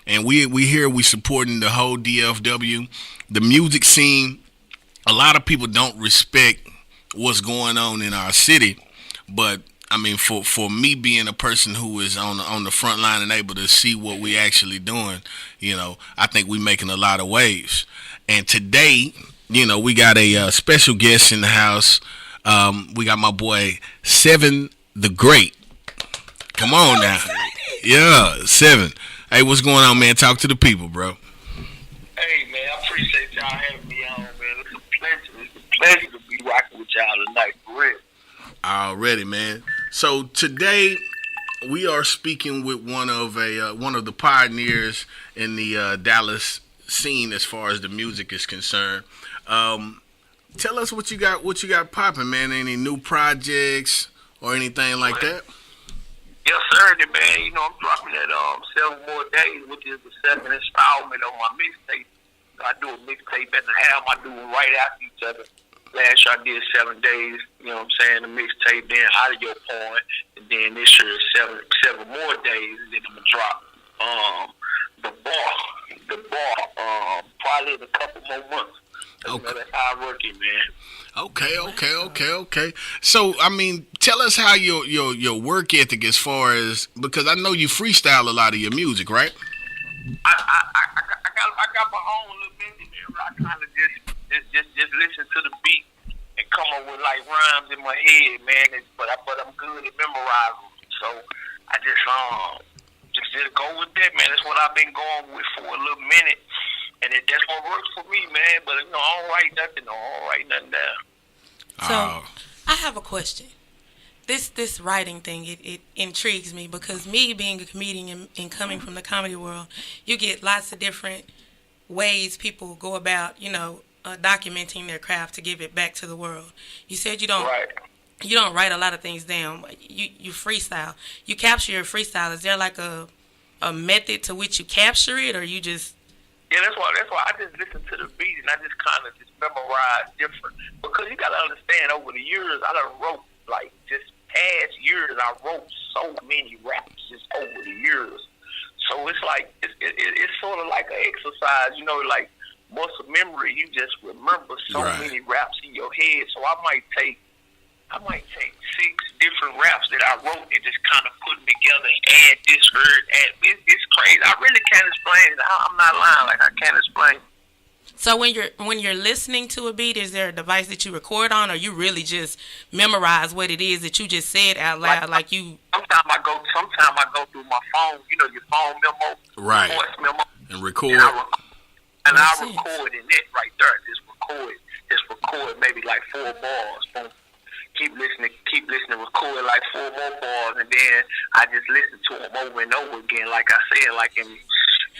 and we supporting the whole DFW, the music scene. A lot of people don't respect what's going on in our city, but I mean, for me being a person who is on the front line and able to see what we actually doing, I think we making a lot of waves. And today, we got a special guest in the house. We got my boy Seven the Great. Come on now, yeah, Seven. Hey, what's going on, man? Talk to the people, bro. Hey, man, I appreciate y'all having me on, man. It's a pleasure. It's a pleasure to be rocking with y'all tonight, for real. Already, man. So today we are speaking with one of the pioneers in the Dallas scene as far as the music is concerned. Tell us what you got popping, man. Any new projects or anything like that? Yes, sir, man. I'm dropping that 7 More Days, which is the second installment of my mixtape. I do a mixtape at the album. I do them right after each other. Last year I did 7 days, the mixtape, then Out of Your Point, and then this year is seven more days, and then I'm gonna drop the bar, probably in a couple more months. Okay. That's how I work it, man. Okay. So, I mean, tell us how your work ethic as far as, because I know you freestyle a lot of your music, right? I got my own little music where I kind of just listen to the beat and come up with like rhymes in my head, man. But I'm good at memorizing, so I just go with that, man. That's what I've been going with for a little minute, and that's what works for me, man. But I don't write nothing down. So I have a question. This writing thing, it intrigues me because me being a comedian and coming from the comedy world, you get lots of different ways people go about, documenting their craft to give it back to the world. You said you don't write a lot of things down. You freestyle. You capture your freestyle. Is there like a method to which you capture it, or you just? Yeah, that's why I just listen to the beat and I just kind of just memorize different, because you got to understand, over the years I done wrote, like, just past years I wrote so many raps just over the years. So it's like it's sort of like an exercise, like muscle memory. You just remember so many raps in your head. So I might take 6 different raps that I wrote and just kind of put them together and add this word. It's crazy. I really can't explain it. I'm not lying. Like, I can't explain. So when you're listening to a beat, is there a device that you record on, or you really just memorize what it is that you just said out loud, like you? Sometimes I go through my phone. Your phone memo, right? Voice memo, and record. And I record in it right there. Just record maybe like 4 bars. Boom. Keep listening, record like 4 more bars, and then I just listen to them over and over again. Like I said, like in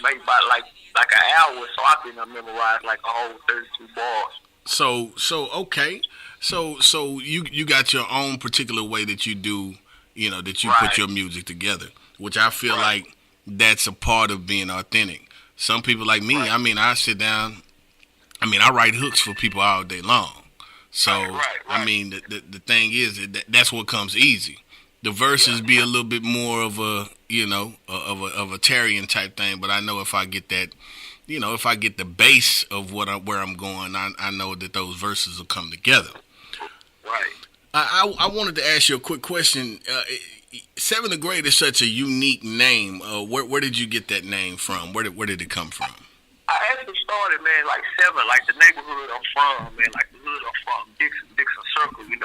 maybe about like an hour. So I've been memorized like a whole 32 bars. So okay. So you got your own particular way that you do, that you put your music together, which I feel like that's a part of being authentic. Some people like me, I mean, I sit down, I write hooks for people all day long. So, I mean, the thing is that's what comes easy. The verses be a little bit more of a, of a Tarian type thing. But I know if I get that, if I get the base of where I'm going, I know that those verses will come together. Right. I wanted to ask you a quick question. Seven the Great is such a unique name. Where did you get that name from? Where did it come from? I actually started, man, like 7, like the neighborhood I'm from, man, like the hood I'm from, Dixon Circle, we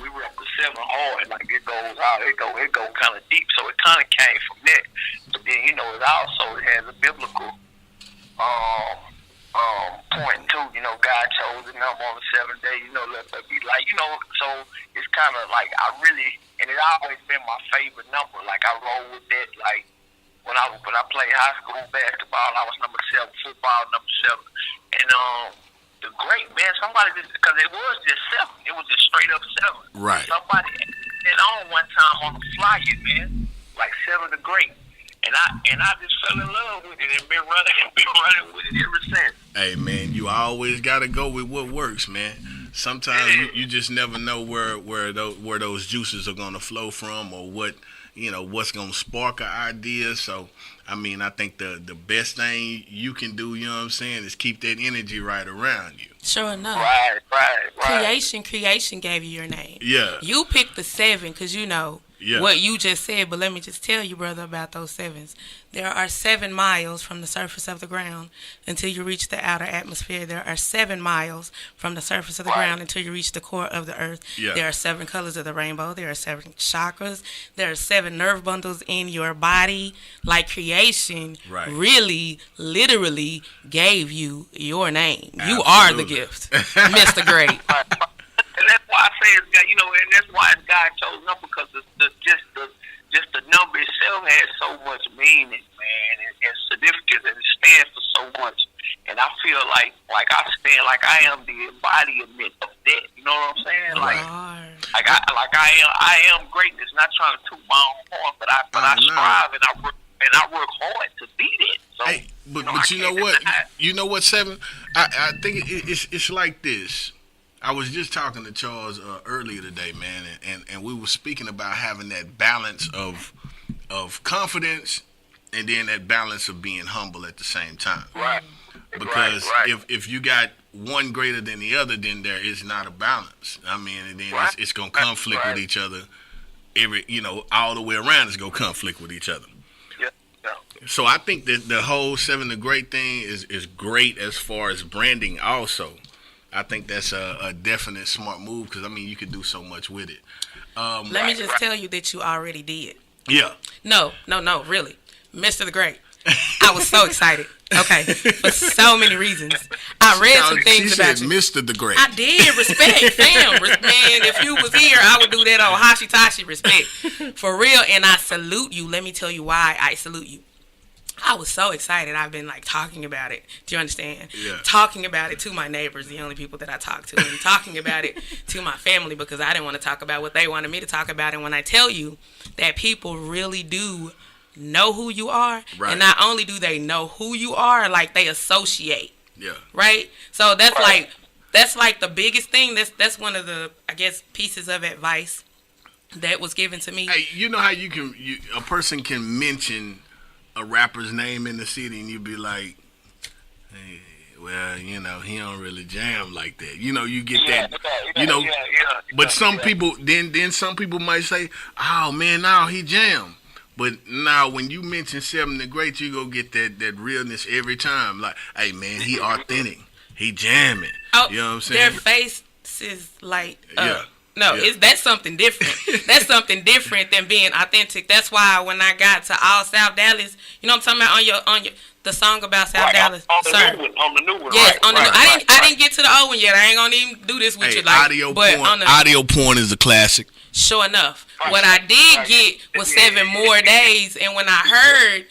were up to 7 hard, like it goes out, it go kind of deep, so it kind of came from that. But then, it has a biblical point too, God chose the number on the 7th day, let that be like, so it's kind of like and it always been my favorite number, like I roll with that, like, When I played high school basketball, I was number 7, football number 7, and the Great, man, somebody just, because it was just 7, it was just straight up 7. Right. Somebody had on one time on the flyer, man, like 7 the Great, and I just fell in love with it and been running with it ever since. Hey, man, you always gotta go with what works, man. Sometimes you just never know where those juices are gonna flow from, or what what's gonna spark an idea. So I mean, I think the best thing you can do, you know what I'm saying, is keep that energy right around you. Sure enough. Right. Creation gave you your name. Yeah. You picked the 7 because Yeah. what you just said, but let me just tell you, brother, about those 7s. There are 7 miles from the surface of the ground until you reach the outer atmosphere. There are 7 miles from the surface of the ground until you reach the core of the earth. Yeah. There are 7 colors of the rainbow. There are 7 chakras. There are 7 nerve bundles in your body. Like creation really, literally gave you your name. Absolutely. You are the gift, Mr. Great. And that's why I say it's God, and that's why it's God chose number, because just the number itself has so much meaning, man, and significance, and it stands for so much. And I feel like I am the embodiment of that. You know what I'm saying? I am greatness. Not trying to toot my own horn, but I strive and I work hard to be that. So, hey, but you know what? You know what, 7? I think it's like this. I was just talking to Charles earlier today, man, and we were speaking about having that balance of confidence, and then that balance of being humble at the same time. Right. Because if you got one greater than the other, then there is not a balance. I mean, and then it's gonna conflict with each other. All the way around, it's gonna conflict with each other. Yeah. So I think that the whole 7 the Great thing is great as far as branding also. I think that's a definite smart move, because, I mean, you could do so much with it. Let me just tell you that you already did. Yeah. No, really. Mr. the Great. I was so excited. Okay. For so many reasons. I read some things about you. Mr. the Great. I did. Respect. Fam. Man, if you was here, I would do that on Hashitashi. Respect. For real. And I salute you. Let me tell you why I salute you. I was so excited. I've been talking about it. Do you understand? Yeah. Talking about it to my neighbors, the only people that I talk to, and talking about it to my family, because I didn't want to talk about what they wanted me to talk about. And when I tell you that people really do know who you are, and not only do they know who you are, they associate. Yeah. Right? So that's the biggest thing. That's one of the, I guess, pieces of advice that was given to me. Hey, you know how a person can mention a rapper's name in the city, and you'd be like, hey, well, he don't really jam like that. You get that. But some people, then some people might say, oh man, now he jam. But now when you mention 7 the Great, you go get that realness every time. Like, hey man, he authentic, he jamming. Oh, you know what I'm saying? Their face is that's something different. That's something different than being authentic. That's why when I got to All South Dallas, you know what I'm talking about, on the song about South Dallas. On the new one. Yes, on the new. I didn't get to the old one yet. I ain't gonna even do this with you. Audio porn is a classic. Sure enough. What I did get was 7 more days, and when I heard,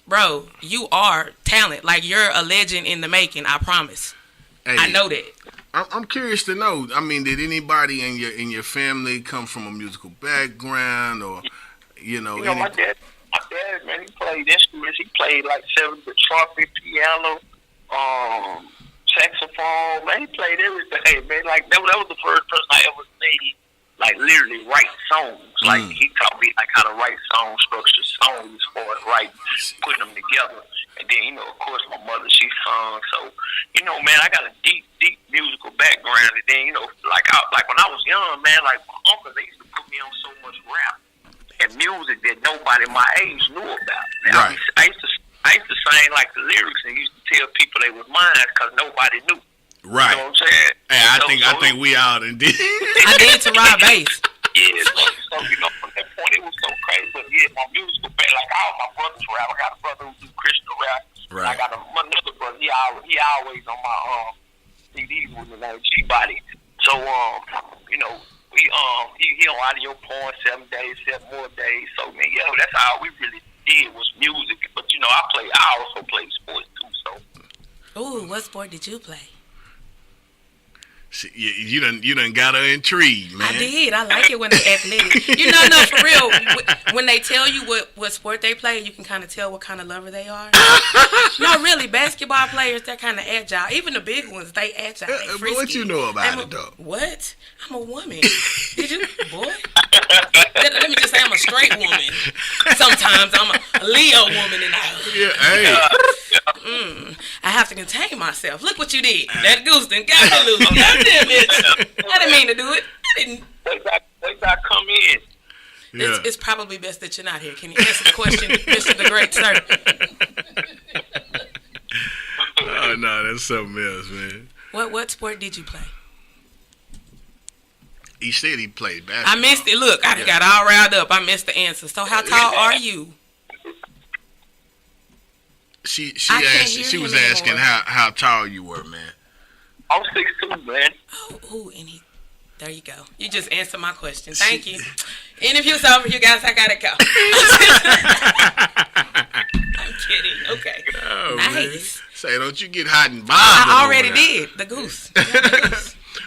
bro, you are talent. You're a legend in the making. I promise. Hey, I know that. I'm curious to know. I mean, did anybody in your family come from a musical background, or my dad, man, he played instruments. He played 7 the trumpet, piano, saxophone. Man, he played everything. Man, that was the first person I ever seen literally write songs. He taught me how to write songs, structure songs for it, putting them together. And then, of course, my mother, she sung. So, man, I got a deep musical background. And then, when I was young, man, my uncle, they used to put me on so much rap and music that nobody my age knew about. And I used to sing the lyrics, and used to tell people they was mine because nobody knew. Right. You know what I'm saying? Hey, I think we out and did. I did to Rob Bass. Yeah, so from that point, it was so crazy. But yeah, my musical back, all my brothers rap. I got a brother who do Christian rap. Right. I got another brother. He always on my CDs with me, G-Body. So he on audio porn 7 days, 7 more days. So man, that's all we really did was music. But I also play sports too. So. Ooh, what sport did you play? You done got her intrigued, man. I did. I like it when they're athletic. No, for real. When they tell you what sport they play, you can kind of tell what kind of lover they are. No, really, basketball players, they're kind of agile. Even the big ones, they agile. They frisky. What you know about it, though? What? I'm a woman. Did you, boy? Let me just say I'm a straight woman. Sometimes I'm a Leo woman, and I have to contain myself. Look what you did. That goose done got me loose. God damn it. I didn't mean to do it. I didn't. Wait till I come in. Yeah. It's probably best that you're not here. Can you answer the question, Mr. the Great Sir? Oh, no, that's something else, man. What sport did you play? He said he played basketball. I missed it. Look, I got all riled up. I missed the answer. So how tall are you? She was asking how tall you were, man. I'm 6'2", man. Oh, there you go. You just answered my question. Thank you. Interview's over, you guys. I gotta go. I'm kidding. Okay. Oh, nice. Man. Say, don't you get hot and bothered. I already did. The goose.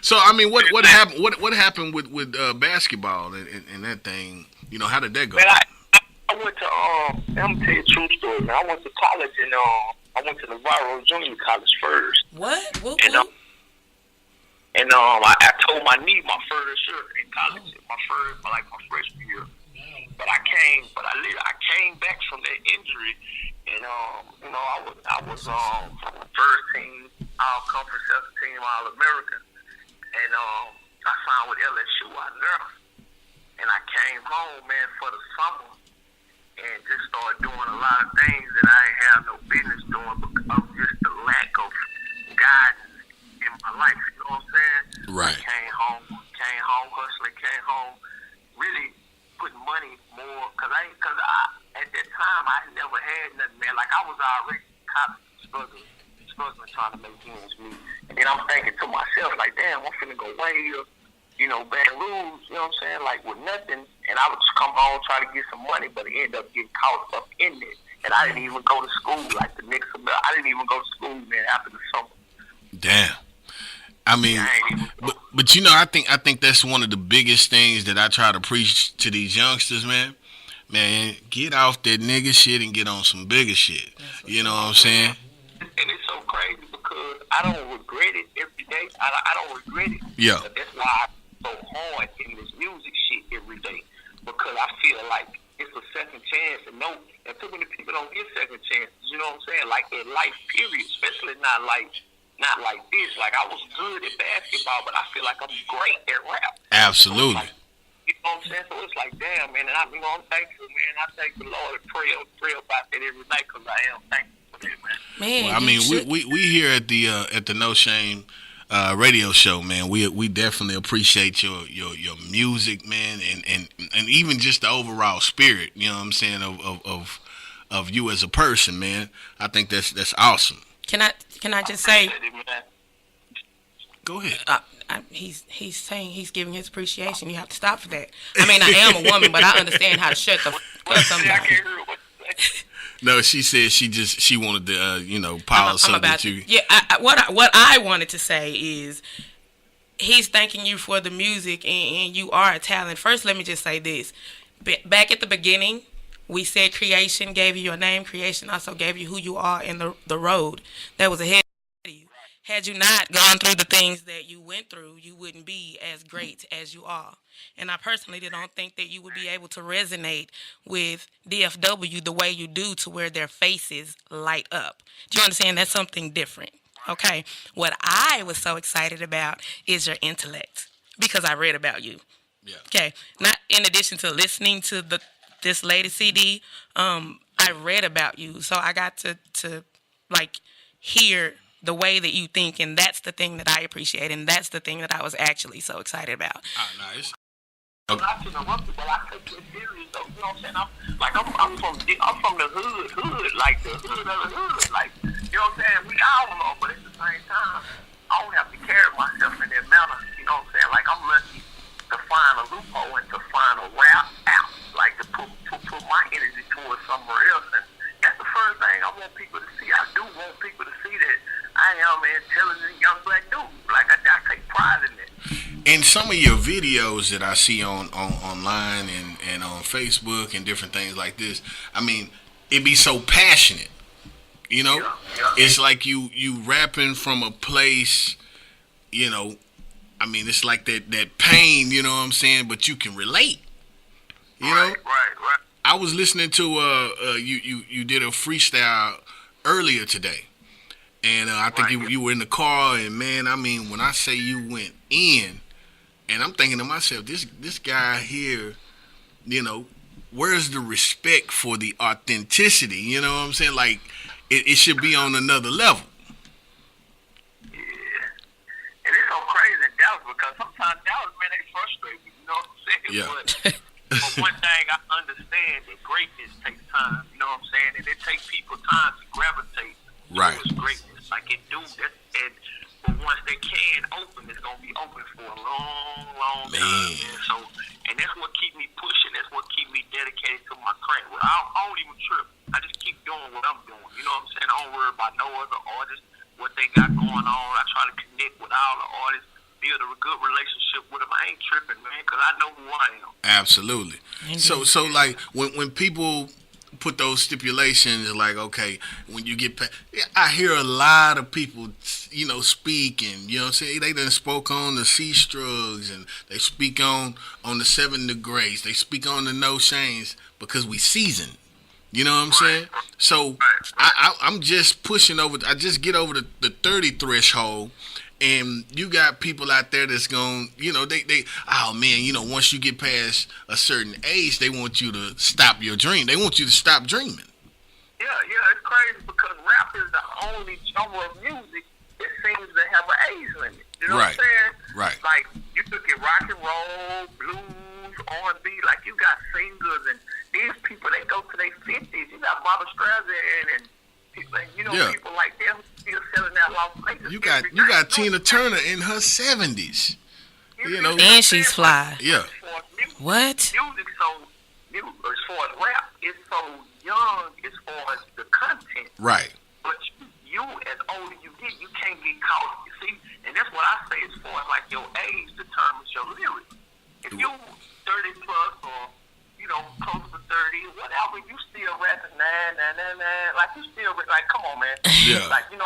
So I mean, what happened? What happened with basketball and that thing? You know, how did that go? Man, I went to I'm gonna tell you a true story, man. I went to college and I went to Navarro Junior College first. What? And I told my knee my first year in college, my freshman year. But I came back from that injury, and I was first team All Conference, second team All American, and I signed with LSU out there, and I came home, man, for the summer, and just started doing a lot of things that I ain't have no business doing because of just the lack of guidance in my life. You know what I'm saying? Right. I came home hustling, came home really putting money more, cause I at that time I never had nothing, man. Like I was already struggling trying to make ends meet, and then I'm thinking to myself like, damn, I'm finna go way up, Baton Rouge, you know what I'm saying, like with nothing, and I would just come home try to get some money, but it ended up getting caught up in it, and I didn't even go to school like the next semester. I didn't even go to school, man, after the summer. Damn. I mean, but I think that's one of the biggest things that I try to preach to these youngsters, man. Man, get off that nigga shit and get on some bigger shit. You know what I'm saying? And it's so crazy because I don't regret it every day. I don't regret it. Yeah. But that's why I'm so hard in this music shit every day, because I feel like it's a second chance, and too many people don't get second chances. You know what I'm saying? Like in life, period. Especially not like this. Like I was good at basketball, but I feel like I'm great at rap. Absolutely. So you know what I'm saying? So it's like, damn, man. And I'm thankful, man. I thank the Lord and pray about that every night, because I am thankful for that, man. Man, well, I mean, we here at the No Shame radio show, man. We definitely appreciate your music, man, and even just the overall spirit. You know what I'm saying, of you as a person, man. I think that's awesome. Can I just say? Go ahead. He's saying he's giving his appreciation. You have to stop for that. I mean, I am a woman, but I understand how to shut the fuck sometimes. No, she said she wanted to pause something that you. Yeah, what I wanted to say is he's thanking you for the music, and you are a talent. First, let me just say this: back at the beginning, we said creation gave you your name. Creation also gave you who you are in the road that was ahead of you. Had you not gone through the things that you went through, you wouldn't be as great as you are. And I personally don't think that you would be able to resonate with DFW the way you do, to where their faces light up. Do you understand? That's something different. Okay. What I was so excited about is your intellect, because I read about you. Yeah. Okay. Not in addition to listening to this latest CD, I read about you, so I got to hear the way that you think, and that's the thing that I appreciate, and that's the thing that I was actually so excited about. Oh, nice. I'm not interrupted, but I take it serious, though. You know what I'm saying? I'm from the hood, like the hood of the hood. Like, you know what I'm saying? We all know, but at the same time, I don't have to carry myself in that manner. You know what I'm saying? Like, I'm lucky to find a loophole and to find a route out. Like, to put my energy towards somewhere else. And that's the first thing I want people to see. I do want people to see that I am an intelligent young black dude. Like, I take pride in that. In some of your videos that I see on online and on Facebook and different things like this, I mean, it be so passionate. You know? Yeah. It's like you rapping from a place, I mean, it's like that pain, you know what I'm saying? But you can relate. You know? Right. I was listening to you did a freestyle earlier today, and I think you were in the car, and man, I mean, when I say you went in, and I'm thinking to myself, this guy here, you know, where's the respect for the authenticity? You know what I'm saying? Like, it should be on another level. Yeah, and it's so crazy in Dallas because sometimes Dallas, man, they frustrate me. You know what I'm saying? Yeah. But one thing I understand that greatness takes time. You know what I'm saying? And it takes people time to gravitate towards greatness. Like it do. But once they can open, it's gonna be open for a long time. And that's what keep me pushing. That's what keep me dedicated to my craft. Well, I don't even trip. I just keep doing what I'm doing. You know what I'm saying? I don't worry about no other artists, what they got going on. I try to connect with all the artists. Build a good relationship with them. I ain't tripping, man, because I know who I am. Absolutely. So like when people put those stipulations, like, okay, when you get I hear a lot of people, you know, speak, and you know what I'm saying, they done spoke on the C Strugs, and they speak on the 7 Degrees, they speak on the No Shames because we seasoned. You know what I'm saying? So I'm just pushing over. I just get over the 30 threshold. And you got people out there that's going, you know, they oh man, you know, once you get past a certain age, they want you to stop your dream. They want you to stop dreaming. Yeah, it's crazy because rap is the only genre of music that seems to have an age limit. You know what I'm saying? Right. Like, you look at rock and roll, blues, R&B, like you got singers, and these people, they go to their 50s. You got Barbra Streisand and people like them still selling that Las Vegas. You got Tina Turner in her 70s. You know, and she's fly. Yeah. What? Music as far as rap, it's so young as far as the content. Right. But you as older you get, you can't get caught. You see, and that's what I say as far as like your age determines your lyrics. If you 30 plus or close to 30, whatever, you still rapping, like you still like, come on, man. Yeah. Like, but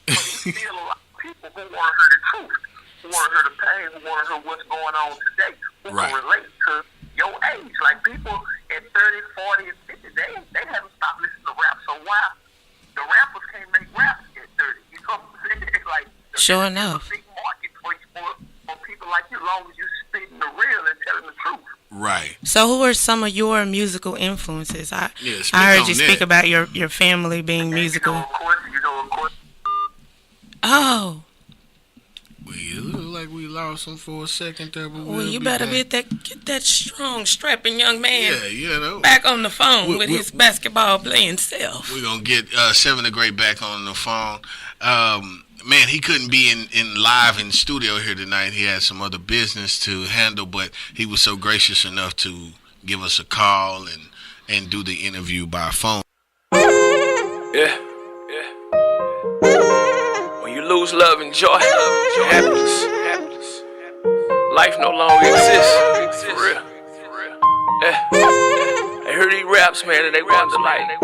it's still a lot of people who want to hear the truth, who want to hear the pain, who want to hear what's going on today, who can relate to your age. Like people at 30, 40, and 50, they haven't stopped listening to rap. So why the rappers can't make rap at 30? You know what I'm saying? Like, sure enough. There's a big market for people like you, as long as you spitting the real and telling the truth. Right. So who are some of your musical influences? I heard you speak about your family being musical. Of course. Oh. It looked like we lost him for a second there, but well, you better get that strong, strapping young man Yeah, back on the phone with his basketball playing self. We're going to get 7 Degrees back on the phone. Man, he couldn't be in live in studio here tonight. He had some other business to handle, but he was so gracious enough to give us a call and do the interview by phone. Yeah. When you lose love and joy, happiness, life no longer exists. For real. Yeah. I heard these raps, man, and they wonder like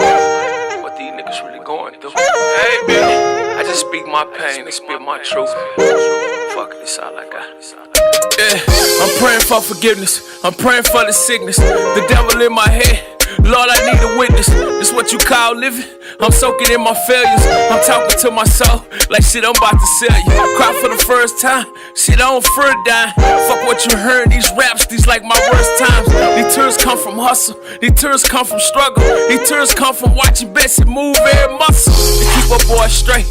what these niggas really going through. Hey, baby. I just speak my pain and spit my truth. Fuck it, that's all I got. Yeah, I'm praying for forgiveness. I'm praying for the sickness. The devil in my head. Lord, I need a witness. This what you call living? I'm soaking in my failures. I'm talking to my soul like shit I'm about to sell you. Cry for the first time. Shit, I don't fear dying. Fuck what you heard. These raps, these like my worst times. These tears come from hustle. These tears come from struggle. These tears come from watching Bessie move every muscle to keep a boy straight.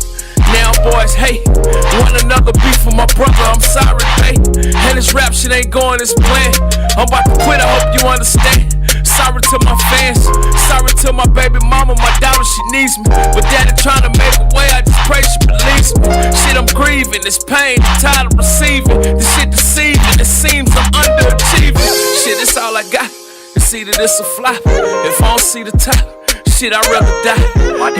Now boys hate one another, beef for my brother, I'm sorry, babe. And this rap shit ain't going as planned. I'm about to quit, I hope you understand. Sorry to my fans, sorry to my baby mama, my daughter, she needs me. But daddy trying to make a way, I just pray she believes me. Shit, I'm grieving, this pain, I'm tired of receiving. This shit deceiving, it seems I'm underachieving. Shit, it's all I got, it's either this or flop. If I don't see the top, shit, I'd rather die.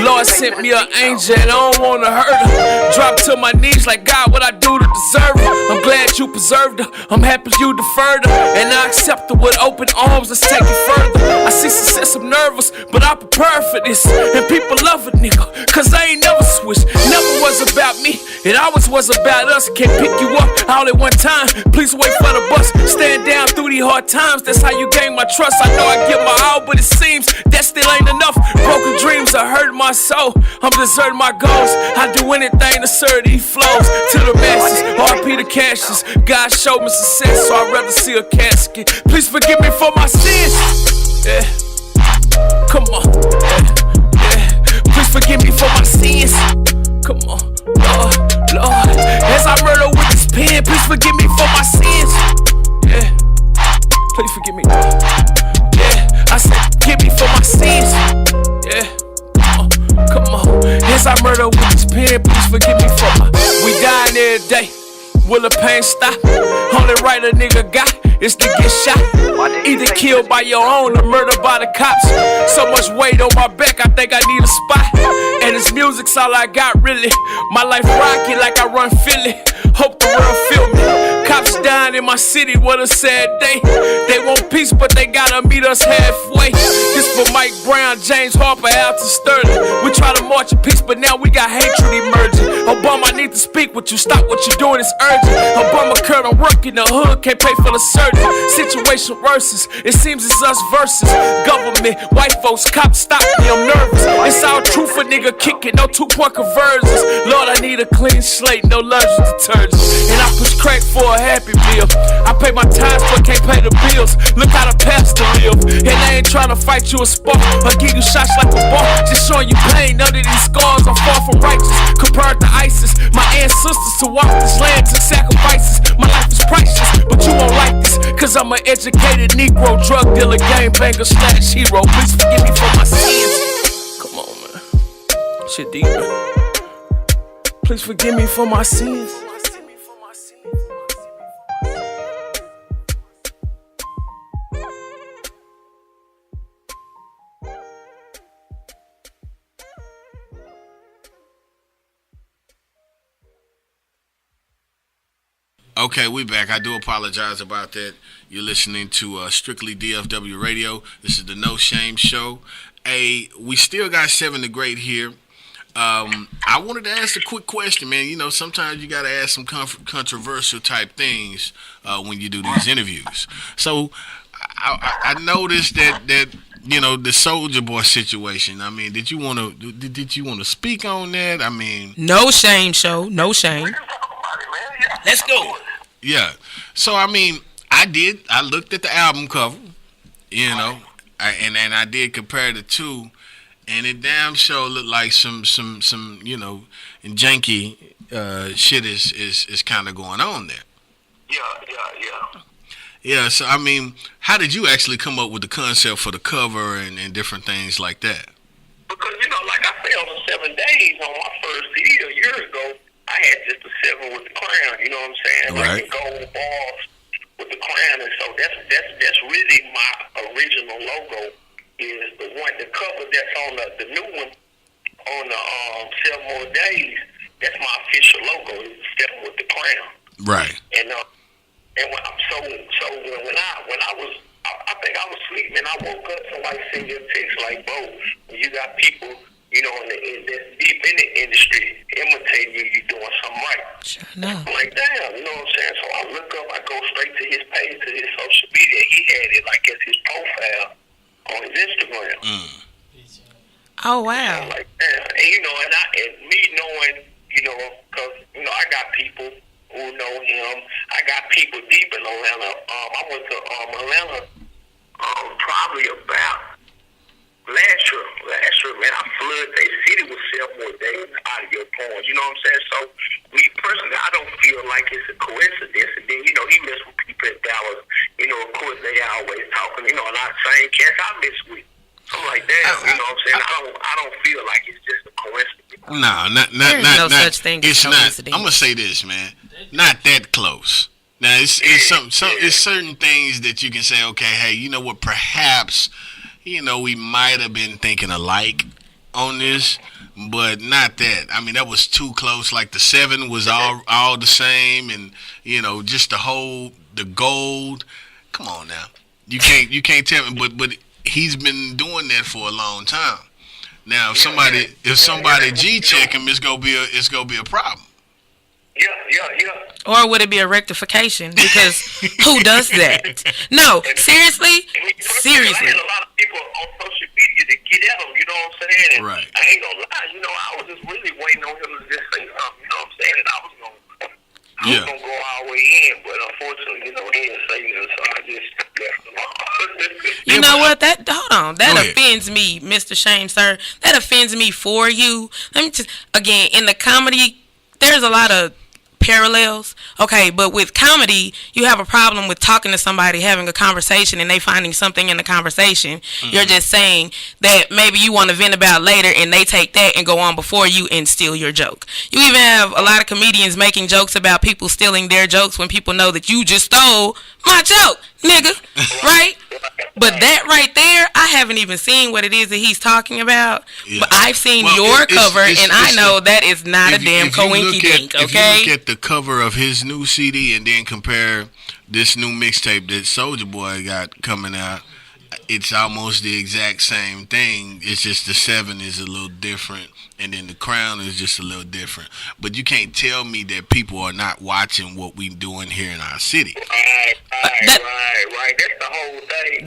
Lord sent me an angel and I don't wanna hurt her. Drop to my knees like, God, what I do to deserve her? I'm glad you preserved her, I'm happy you deferred her. And I accept her with open arms, let's take it further. I see success, I'm nervous, but I prepared for this. And people love a nigga, cause I ain't never switched. Never was was about me, it always was about us. Can't pick you up all at one time. Please wait for the bus. Stand down through these hard times. That's how you gain my trust. I know I give my all, but it seems that still ain't enough. Broken dreams are hurting my soul. I'm deserting my goals. I do anything to serve these flows to the masses. RP the cashes. God showed me success, so I'd rather see a casket. Please forgive me for my sins. Yeah. Come on. Yeah. Please forgive me for my sins. Come on. Lord. As I murder with this pen, please forgive me for my sins. Yeah. Please forgive me. Yeah. I said, forgive me for my sins. Yeah. Come on. As I murder with this pen, please forgive me for my. We dying every day. Will the pain stop? Only right a nigga got is to get shot. Either killed by your own or murdered by the cops. So much weight on my back, I think I need a spot. And this music's all I got, really. My life rocky like I run Philly. Hope the world feel me. Cops dying in my city, what a sad day. They want peace, but they gotta meet us halfway. This for Mike Brown, James Harper, Alton Sterling. We try to march in peace, but now we got hatred emerging. Obama, I need to speak with you. Stop what you're doing, it's urgent. Obama curd, I'm working the hood, can't pay for the surgery. Situation worsens, it seems it's us versus government, white folks, cops stop me, I'm nervous. It's all true for nigga kicking, no 2-point conversions. Lord, I need a clean slate, no luxury detergent. And I push crack for a happy meal. I pay my tithes but can't pay the bills. Look how the pastor live. And I ain't trying to fight you a spark or give you shots like a ball. Just showing you pain, none of these scars are far from righteous. Compared to ISIS, my ancestors to walk this land took sacrifices. My life is priceless, but you won't like this. Cause I'm an educated Negro, drug dealer, gangbanger / hero. Please forgive me for my sins. Come on, man. Shit deep, man. Please forgive me for my sins. Okay, we back. I do apologize about that. You're listening to Strictly DFW Radio. This is the No Shame Show. We still got 7 the Great here. I wanted to ask a quick question, man. You know, sometimes you got to ask some controversial type things when you do these interviews. So I noticed that you know, the Soulja Boy situation. I mean, did you want to speak on that? I mean, No Shame Show, no shame. Let's go. Yeah. So I mean, I looked at the album cover, you know, and I did compare the two, and it damn sure looked like some you know, janky shit is kind of going on there. Yeah. Yeah. So I mean, how did you actually come up with the concept for the cover and different things like that? Because, you know, like I said, on the 7 days on my first CD a year ago, I had just the 7 with the crown, you know what I'm saying? Right. Like the gold bars with the crown, and so that's really my original logo. Is the one, the cover that's on the new one on the 7 More Days. That's my official logo. Is the 7 with the crown. Right. And when I was, I think I was sleeping and I woke up, somebody sent me a text like, bro, you got people, you know, that's deep in the industry imitating you, you doing something right. Sure enough. I'm like, damn, you know what I'm saying? So I look up, I go straight to his page, to his social media. He had it like as his profile on his Instagram. Oh, wow. I'm like, damn. And you know, and me knowing, you know, because, you know, I got people who know him. I got people deep in Atlanta. I went to Atlanta probably about last year, man. I flooded their city with 7 More Days out of your poems. You know what I'm saying? So, me personally, I don't feel like it's a coincidence. And then, you know, he messed with people in Dallas. You know, of course, they always talking. You know, and same cats I mess with. I'm like, damn, you know what I'm saying? I don't feel like it's just a coincidence. There's no such thing as coincidence. I'm gonna say this, man. Not that close. Now it's certain things that you can say, okay, hey, you know what? Perhaps, you know, we might have been thinking alike on this, but not that. I mean, that was too close. Like the 7 was all the same, and you know, just the gold. Come on now, you can't tell me, but he's been doing that for a long time. Now, if somebody G check him, it's gonna be a problem. Or would it be a rectification? Because who does that? No, seriously. I had a lot of people on social media to get at him, you know what I'm saying? And right. I ain't gonna lie, I was just really waiting on him to just say something, you know what I'm saying? And I was gonna go all the way in, but unfortunately, he didn't say nothing, so I just left him alone. You know what? Hold on. That offends me, Mr. Shame, sir. That offends me for you. Let me just, again, in the comedy, there's a lot of parallels. Okay, but with comedy, you have a problem with talking to somebody, having a conversation, and they finding something in the conversation. Mm-hmm. You're just saying that maybe you want to vent about later, and they take that and go on before you and steal your joke. You even have a lot of comedians making jokes about people stealing their jokes when people know that you just stole my joke, nigga. Right? But that right there, I haven't even seen what it is that he's talking about. Yeah. But I've seen your cover, and I know that is not a damn coinky-dink, okay? If you look at the cover of his new CD and then compare this new mixtape that Soulja Boy got coming out, it's almost the exact same thing. It's just the 7 is a little different, and then the crown is just a little different. But you can't tell me that people are not watching what we doing here in our city. Right. That's the whole thing.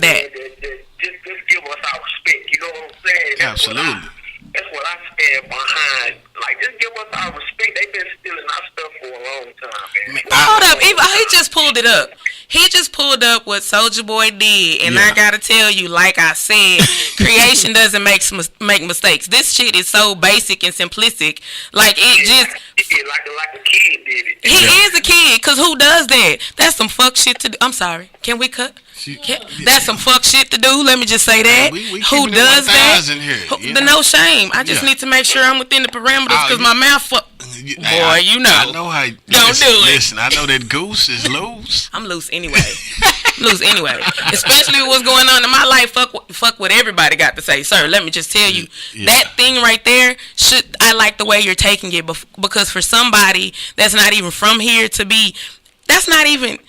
Just give us our respect. You know what I'm saying? Absolutely. That's what I stand behind. Like, just give us our respect. They've been stealing our stuff for a long time, man. Hold up. He just pulled it up. He just pulled up what Soulja Boy did, and I gotta tell you, like I said, creation doesn't make mistakes. This shit is so basic and simplistic. Like it just like a kid did it. He is a kid, cause who does that? That's some fuck shit to do. I'm sorry. Can we cut? That's some fuck shit to do. Let me just say that. Who does that? The no shame. I just need to make sure I'm within the parameters, because my mouth fuck. Boy, you know. I know how. Don't do it. Listen, I know that goose is loose. I'm loose anyway. Especially with what's going on in my life. Fuck what everybody got to say, sir. Let me just tell you, that thing right there. I like the way you're taking it, because for somebody that's not even from here to be, that's not even.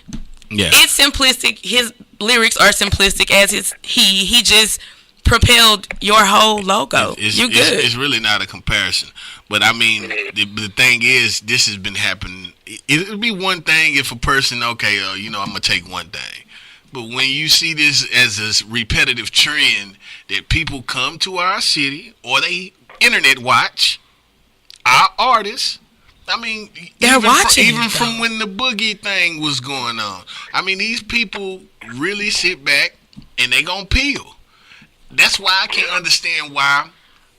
Yeah. It's simplistic. His lyrics are simplistic as he just propelled your whole logo. You good. It's really not a comparison. But I mean, the thing is, this has been happening. It would be one thing if a person, I'm going to take one thing. But when you see this as a repetitive trend that people come to our city or they internet watch our artists, I mean, they're watching even from when the boogie thing was going on. I mean, these people really sit back and they gonna peel. That's why I can't understand why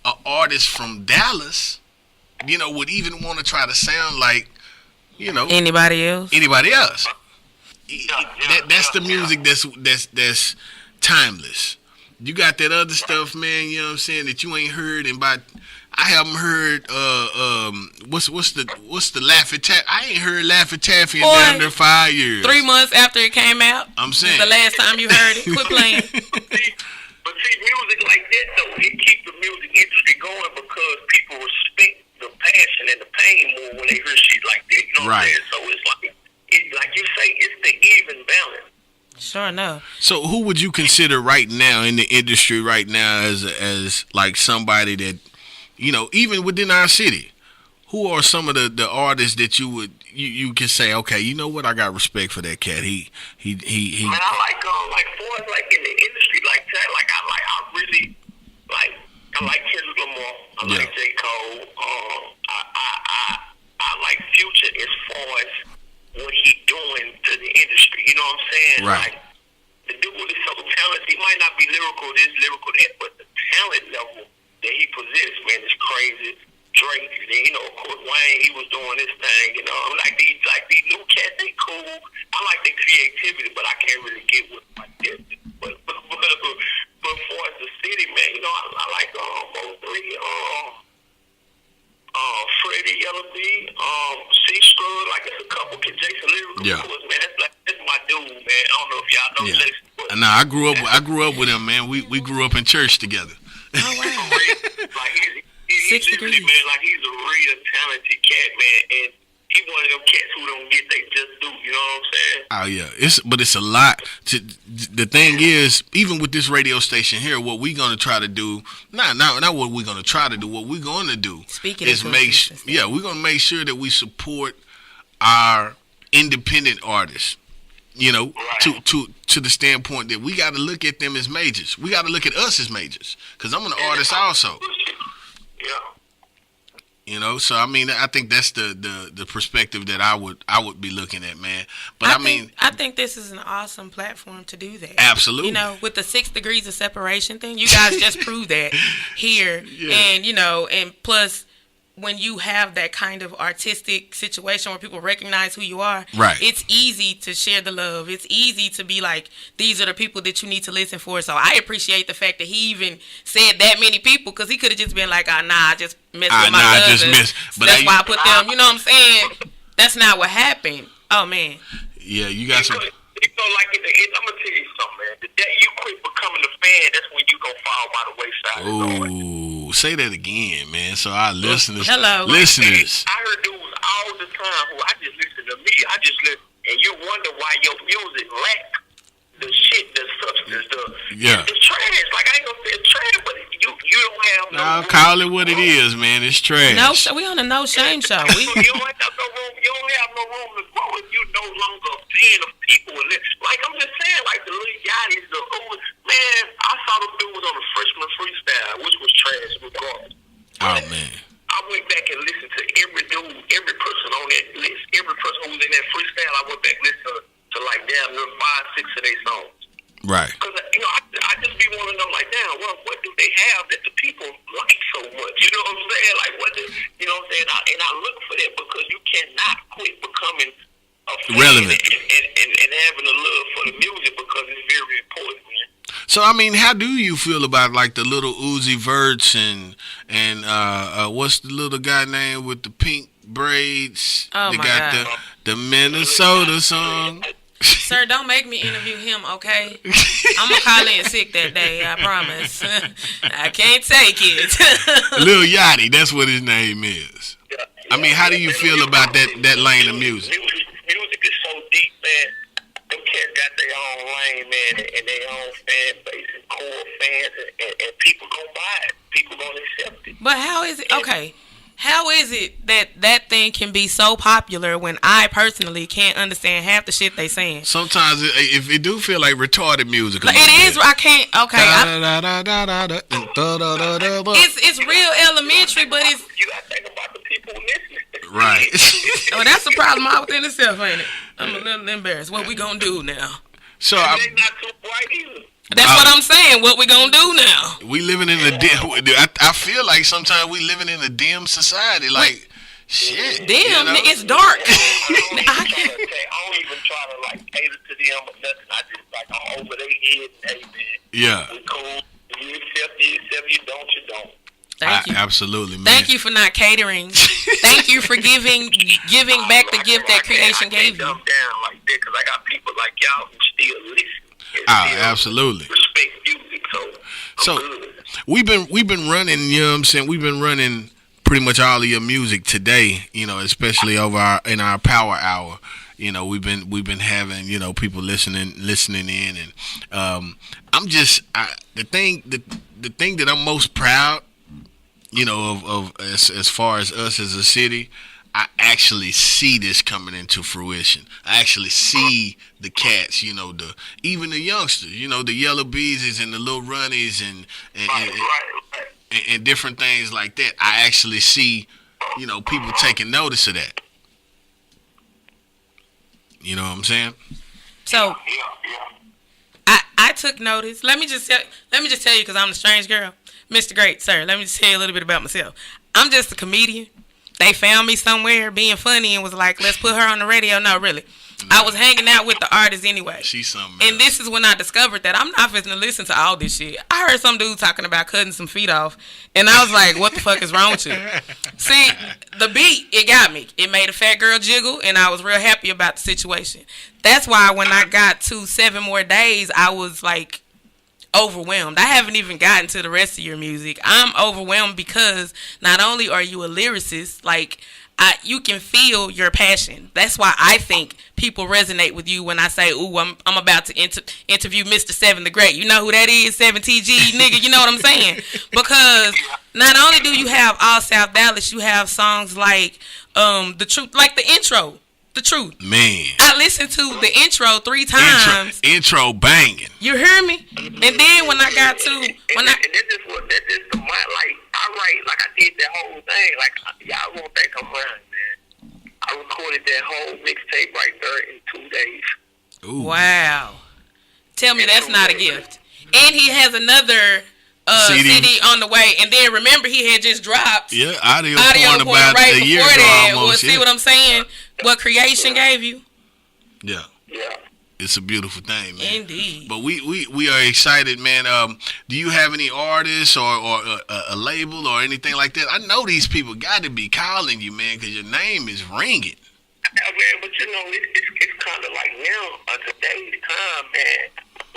an artist from Dallas, would even want to try to sound like, anybody else. That's the music that's timeless. You got that other stuff, man. You know what I'm saying, that you ain't heard in about. I haven't heard what's the Laffy Taffy. I ain't heard Laffy Taffy in down there 5 years. 3 months after it came out. I'm saying the last time you heard it. Quit playing. But see, music like that though, it keeps the music industry going because people respect the passion and the pain more when they hear shit like that. You know what I'm saying? So it's like you say, it's the even balance. Sure enough. So who would you consider right now in the industry right now as like somebody that, even within our city, who are some of the artists that you can say, okay, you know what, I got respect for that cat. He. Man, I like for us, like in the industry like that, I like Kendrick Lamar. I like J. Cole. I like Future as far as what he doing to the industry. You know what I'm saying? Right. Like, the dude is so talented. He might not be lyrical this, lyrical that, but the talent level that he possesses, man, is crazy. Drake, of course, Wayne, he was doing this thing, like these new cats, they cool. I like their creativity, but I can't really get with like this. But for us, the city, man, I like both three. Freddie, Yellow B, C Scrub, like there's a couple. Jason Lyrical, of course, man. That's my dude, man. I don't know if y'all know Jason. No, I grew up with him, man. We grew up in church together. Oh wow. He's literally, man, like he's a real talented cat, man, and he one of them cats who don't get they just do. You know what I'm saying? Oh yeah, it's a lot. The thing is, even with this radio station here, what we're gonna try to do, not what we're gonna try to do. What we're gonna do is we're gonna make sure that we support our independent artists. You know, right. to the standpoint that we got to look at them as majors. We got to look at us as majors, because I'm an artist also. Yeah. You know, so I mean, I think that's the perspective that I would be looking at, man. But I think this is an awesome platform to do that. Absolutely. You know, with the 6 degrees of separation thing, you guys just proved that here. Yeah. And, you know, and plus, when you have that kind of artistic situation where people recognize who you are, right, it's easy to share the love. It's easy to be like, these are the people that you need to listen for. So I appreciate the fact that he even said that many people, because he could have just been like, I just messed with my cousins. That's why I put them, you know what I'm saying? That's not what happened. Oh, man. Yeah, you got some... You know, like, I'm going to tell you something, man. The day you quit becoming a fan, that's when you going to fall by the wayside. Ooh, say that again, man. So our listeners. Hello. I Listeners. heard dudes all the time who I just listen to me. I just listen, and you wonder why your music lack the shit, the substance, the trash. Like, I ain't going to say it's trash, but you don't have no I'll call it what it is, man. It's trash. No, we on a no shame show. You don't have no room. You don't have no room to grow if you no longer a fan of people. Like, I'm just saying, like the Lil Yachty's, man. I saw the dudes on the freshman freestyle, which was trash regardless. Oh man. I went back and listened to every dude, every person on that list, every person who was in that freestyle. I went back and listened to like damn near 5, 6 of their songs. Right. Because I just be wanting to know, like, damn, what do they have that the people like so much? You know what I'm saying? Like, you know what I'm saying? And I look for that, because you cannot quit becoming a fan relevant and having a love for the music, because it's very important, man. So I mean, how do you feel about like the little Uzi Verts and what's the little guy name with the pink braids? Oh, they my got God. the Minnesota song. Sir, don't make me interview him, okay? I'm going to call in sick that day, I promise. I can't take it. Lil Yachty, that's what his name is. I mean, how do you feel about that lane of music? Music is so deep, man. Them cats got their own lane, man, and their own fan base and core fans, and people gonna buy it. People gonna accept it. But how is it? Okay. How is it that thing can be so popular when I personally can't understand half the shit they saying? Sometimes it do feel like retarded music. Like it is. I can't. Okay. It's real elementary, but it's. You gotta think about the people listening. Right. Oh, that's a problem all within itself, ain't it? I'm a little embarrassed. What we gonna do now? So they not too bright either. That's what I'm saying. What we gonna do now? We living in a dim. I feel like sometimes we living in a dim society. Like shit. Dim. You know? It's dark. I don't even try to like cater to them or nothing. I just like I'm over their head. Hey man. Yeah. We cool. You accept it. Accept you don't. You don't. Thank you. Absolutely, man. Thank you for not catering. Thank you for giving back the gift that creation gave you. I can't dumb down like that because I got people like y'all who still listen. Absolutely. Respect music, so we've been running, you know what I'm saying? We've been running pretty much all of your music today, you know, especially in our power hour. You know, we've been having, you know, people listening in, and the thing that I'm most proud, you know, of as far as us as a city, I actually see this coming into fruition. I actually see the cats, you know, even the youngsters, you know, the Yellow Beeses and the Little Runnies and different things like that. I actually see, you know, people taking notice of that. You know what I'm saying? So, I took notice. Let me just tell you, because I'm the strange girl, Mr. Great, sir. Let me just tell you a little bit about myself. I'm just a comedian. They found me somewhere being funny and was like, let's put her on the radio. No, really. I was hanging out with the artist anyway. She's something. And this is when I discovered that I'm not finna listen to all this shit. I heard some dude talking about cutting some feet off, and I was like, what the fuck is wrong with you? See, the beat, it got me. It made a fat girl jiggle, and I was real happy about the situation. That's why when I got to 7 more days, I was like, overwhelmed. I haven't even gotten to the rest of your music. I'm overwhelmed because not only are you a lyricist, like you can feel your passion. That's why I think people resonate with you when I say, "Ooh, I'm about to interview Mr. Seven the Great." You know who that is, 7TG nigga. You know what I'm saying? Because not only do you have All South Dallas, you have songs like The Truth, like the intro. The Truth. Man. I listened to the intro 3 times. Intro banging. You hear me? And then when I got to and that's just the like I write like I did that whole thing. Like y'all won't think I'm lying, man. I recorded that whole mixtape right there in 2 days. Ooh. Wow. Tell me that's not a gift. And he has another CD on the way, and then remember he had just dropped audio point about right a year before ago that. almost. See what I'm saying? What creation gave you? Yeah. It's a beautiful thing, man. Indeed. But we are excited, man. Do you have any artists or a label or anything like that? I know these people got to be calling you, man, because your name is ringing. Man, but you know, it's kind of like now, today's time, man,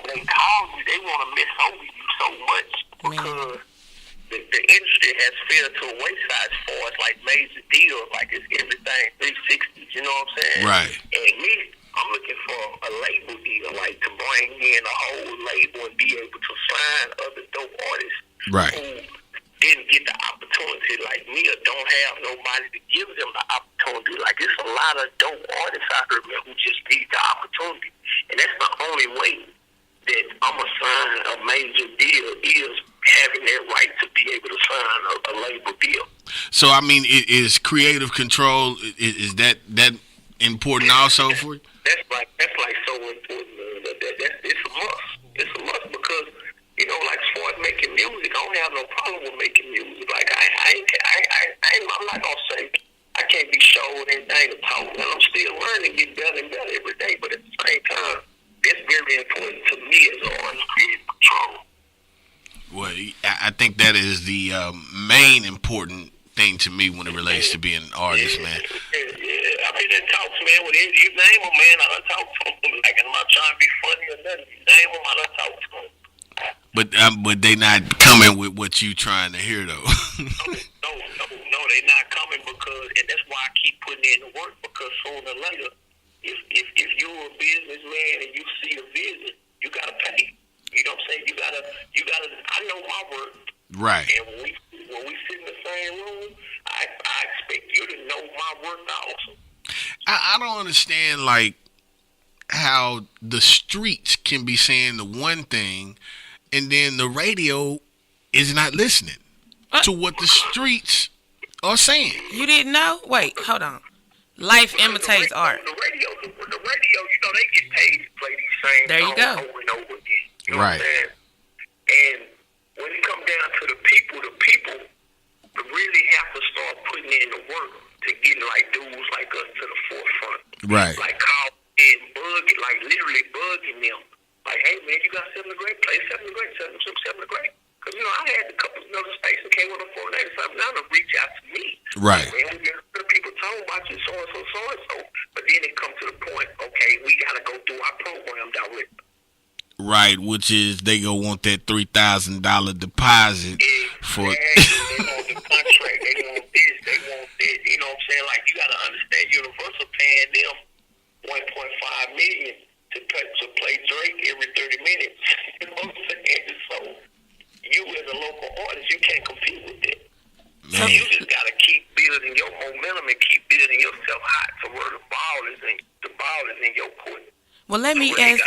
when they call you, they want to miss over you so much because the industry has fell to a wayside as far as like major deals, like it's everything 360s, you know what I'm saying? Right. And me, I'm looking for a label deal, like to bring in a whole label and be able to sign other dope artists who didn't get the opportunity like me or don't have nobody to give them the opportunity. Like it's a lot of dope artists out there, man, who just need the opportunity. And that's the only way that I'm going to sign a major deal is having that right to be able to sign a label deal. So, I mean, is creative control, is that important also for you? That's like so important. It's a must. It's a must because, you know, like as far as making music, I don't have no problem with making music. Like I'm not gonna say I can't be showed anything to talk. And I'm still learning, getting better and better every day. But at the same time, that's very important to me as an artist, creative control. Well, I think that is the main important thing to me when it relates to being an artist, man. Yeah. I mean, that talks, man. When you name them, man, I done talk to them. Like, I'm not trying to be funny or nothing. You name them, I done talk to them. But they not coming with what you trying to hear, though. No, they not coming because, and that's why I keep putting in the work, because sooner or later, if you're a businessman and you see a vision, you gotta pay. You know what I'm saying? You gotta. I know my work. Right. And when we sit in the same room, I expect you to know my work also. I don't understand, like, how the streets can be saying the one thing and then the radio is not listening to what the streets are saying. You didn't know? Wait, hold on. Life imitates art. The radio, you know, they get paid to play these same songs over and over again. You know what I'm saying? And when it comes down to the people really have to start putting in the work to get like dudes like us to the forefront. Right. Like call and bugging, like literally bugging them. Like, hey man, you got Seven the Great, play Seven the Great, Seven the Great. Because you know, I had a couple of other stations came on the phone and something now to reach out to me. Right. Man, we got people talking about you so and so. But then it comes to the point, okay, we gotta go through our program directly. Right, which is they go want that $3,000 deposit for. They want the contract. They want this. They want that. You know what I'm saying? Like you gotta understand, Universal paying them $1.5 million to play Drake every 30 minutes. You know what I'm saying? So you as a local artist, you can't compete with that. So you just gotta keep building your momentum and keep building yourself hot to where the ball is in your court. Well, let me ask.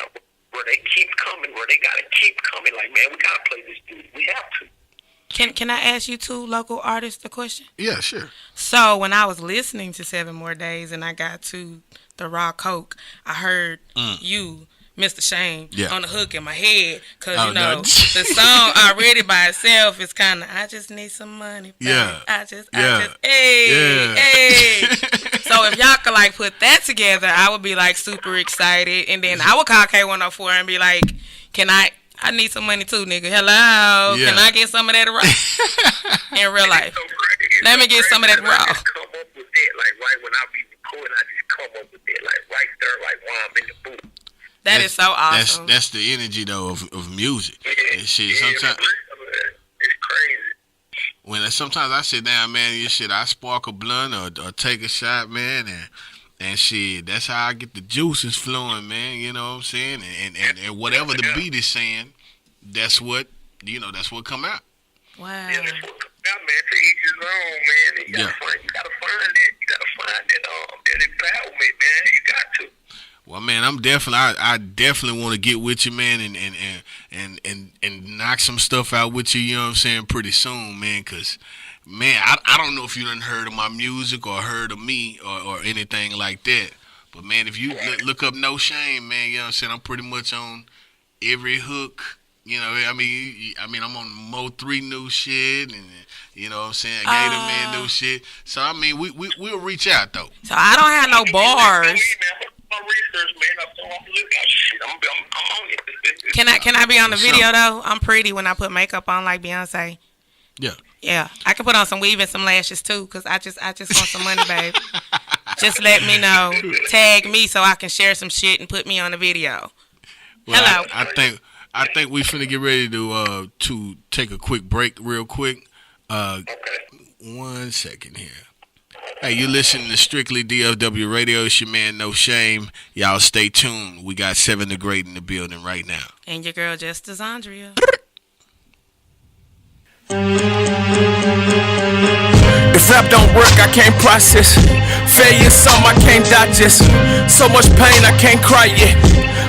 Where they keep coming, where they gotta keep coming. Like, man, we gotta play this dude. We have to. Can I ask you two local artists a question? Yeah, sure. So when I was listening to 7 More Days and I got to the Raw Coke, I heard you, Mr. Shame, on the hook in my head. Because, the song already by itself is kind of, I just need some money. Yeah. I just, hey. So if y'all could, like, put that together, I would be, like, super excited. And then I would call K104 and be like, I need some money too, nigga. Hello. Yeah. Can I get some of that raw? In real life. Let me get some of that raw. I just come up with that, like, right when I be recording, I just come up with that, like, right there, like, while I'm in the booth. That is so awesome. That's the energy though of music. Yeah, shit. Yeah, Sometimes it's crazy. Sometimes I sit down, man. I spark a blunt or take a shot, man, and shit. That's how I get the juices flowing, man. You know what I'm saying? And whatever the beat is saying, that's what come out. Wow. Yeah, that's what comes out, man. To each his own, man. You gotta find it. You gotta find that empowerment, man. You got to. Well, man, I definitely want to get with you, man, and knock some stuff out with you. You know what I'm saying? Pretty soon, man. Cause, man, I don't know if you done heard of my music or heard of me or anything like that. But man, if you look up KnowShame, man, you know what I'm saying? I'm pretty much on every hook. You know, I mean, I'm on Mo 3 new shit, and you know what I'm saying, Gator Man new shit. So I mean, we'll reach out though. So I don't have no bars. My research, man. I'm on it. Can I be on the video though? I'm pretty when I put makeup on like Beyonce. Yeah. Yeah, I can put on some weave and some lashes too, cause I just want some money, babe. Just let me know, tag me so I can share some shit and put me on the video. Well, Hello. I think we finna get ready to take a quick break, real quick. 1 second here. Hey, you listening to Strictly DFW Radio. It's your man, KnowShame. Y'all stay tuned. We got 7 the Great in the building right now. And your girl, just DeZondria. If rap don't work, I can't process. Failure's something I can't digest. So much pain, I can't cry yet.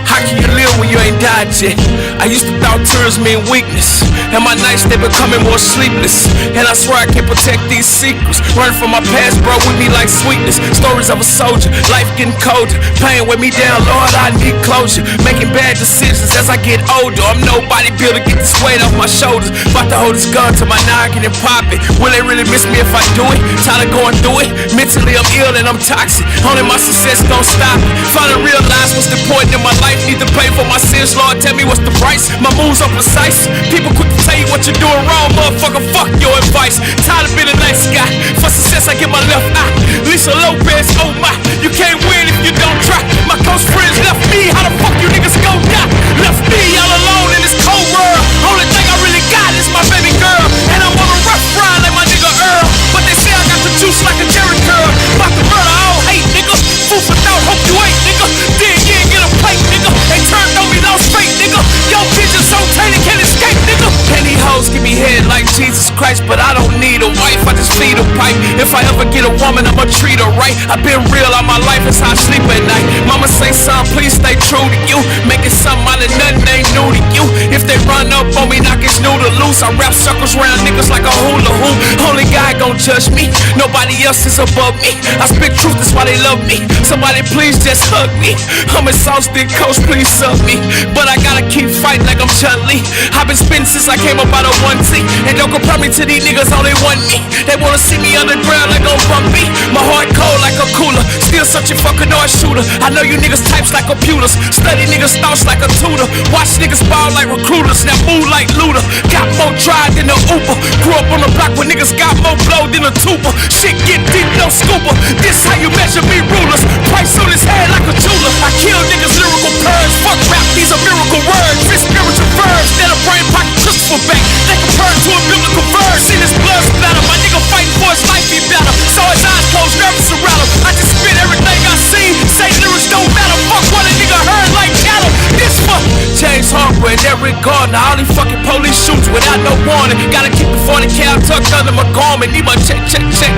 How can you live when you ain't died yet? I used to thought tears mean weakness, and my nights they becoming more sleepless. And I swear I can't protect these secrets. Running from my past, bro, with me like sweetness. Stories of a soldier, life getting colder. Pain weigh me down, Lord, I need closure. Making bad decisions as I get older. I'm nobody built to get this weight off my shoulders. About to hold this gun to my noggin and pop it. Will they really miss me if I do it? Tired of going through it. Mentally I'm ill and I'm toxic. Only my success gon' stop it. Finally realize what's important in my life. Need to pay for my sins, Lord, tell me what's the price. My moves are precise. People quick to tell you what you're doing wrong, motherfucker, fuck your advice. Tired of being a nice guy. For success I get my left eye. Lisa Lopez, oh my, you can't win if you don't try. My close friends left me, how the fuck you niggas gon' die? Left me all alone in this cold world. Only thing I really got is my baby girl. And I'm on a rough ride like my nigga Earl. But they say I got the juice like a Jerry curl. About to murder all hate, nigga. Food for thought, hope you ain't, nigga. Then you ain't get a plate, nigga. They turned on me, lost faith, nigga. Yo, bitches so tainted, can't escape, nigga. And these hoes give me head like Jesus Christ, but I don't need a wife, I just feed a pipe. If I ever get a woman, I'ma treat her right. I've been real all my life, that's how I sleep at night. Mama say, son, please stay true to you. Making something out of nothing ain't new to you. If they run up on me, knock his noodle loose. I wrap circles around niggas like a hula hoop. Only God gon' judge me, nobody else is above me. I speak truth, that's why they love me. Somebody please just hug me. I'm exhausted, coach, please sub me. But I gotta keep fighting like I'm Chun-Li. I've been spinning since I came up out of 1T. And don't compare me to these niggas, only want me. They wanna see me underground like on Bumpy. My heart cold like a cooler. Still searching for a Canard shooter. I know you niggas types like computers. Study niggas thoughts like a tutor. Watch niggas ball like recruiters. Now move like Luda. Got more drive than a Uber. Grew up on the block where niggas got more blow than a tuber. Shit get deep, no scuba. This how you measure me rulers. Price on his head like a jeweler. I kill niggas lyrical purge. Fuck rap, these are miracle words. Free spiritual verbs. That a brain pocket Christopher bank. They compare to a biblical verse. See this blood splatter. My nigga fighting for his life, he better. So his eyes closed, nervous to rattle. I just spit everything I see. Say lyrics don't matter. Fuck what a nigga heard like cattle. This fuck James Harper and Eric Gardner. All these fucking police shoots without no warning. Gotta keep the 40 cal tucked under my garment. Need my check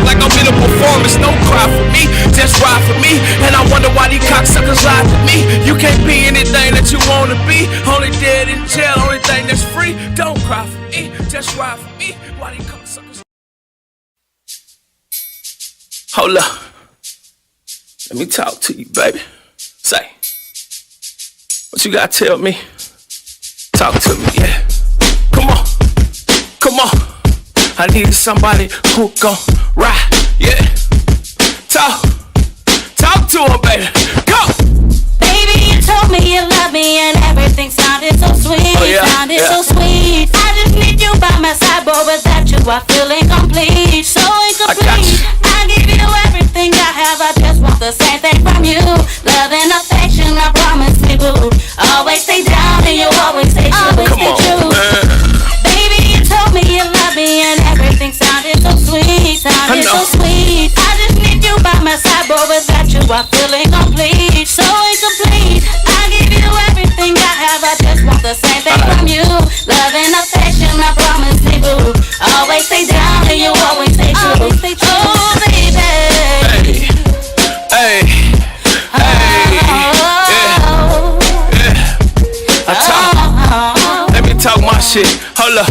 like I'm in a performance. Don't cry for me, just ride for me. And I wonder why these cocksuckers lie to me. You can't be anything that you wanna be. Only dead in jail, only thing that's free. Don't cry for me, just ride for me. Why these cocksuckers? Hold up. Let me talk to you, baby. Say, what you gotta tell me? Talk to me, yeah. Come on, come on. I need somebody who gon' ride, yeah. Talk to him, baby. Go. Baby, you told me you love me and everything sounded so sweet. Oh, yeah, sounded yeah. so sweet. I just need you by my side, boy. Without you, I feel incomplete. So incomplete. I give you everything I have. I just want the same thing from you. Love and affection, I promise me, boo. Always stay down and you always stay true. Come on, true. shit. Hold up.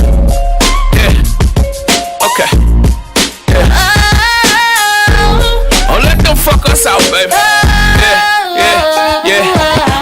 Yeah. Okay. Yeah. Oh, let them fuck us out, baby. Yeah.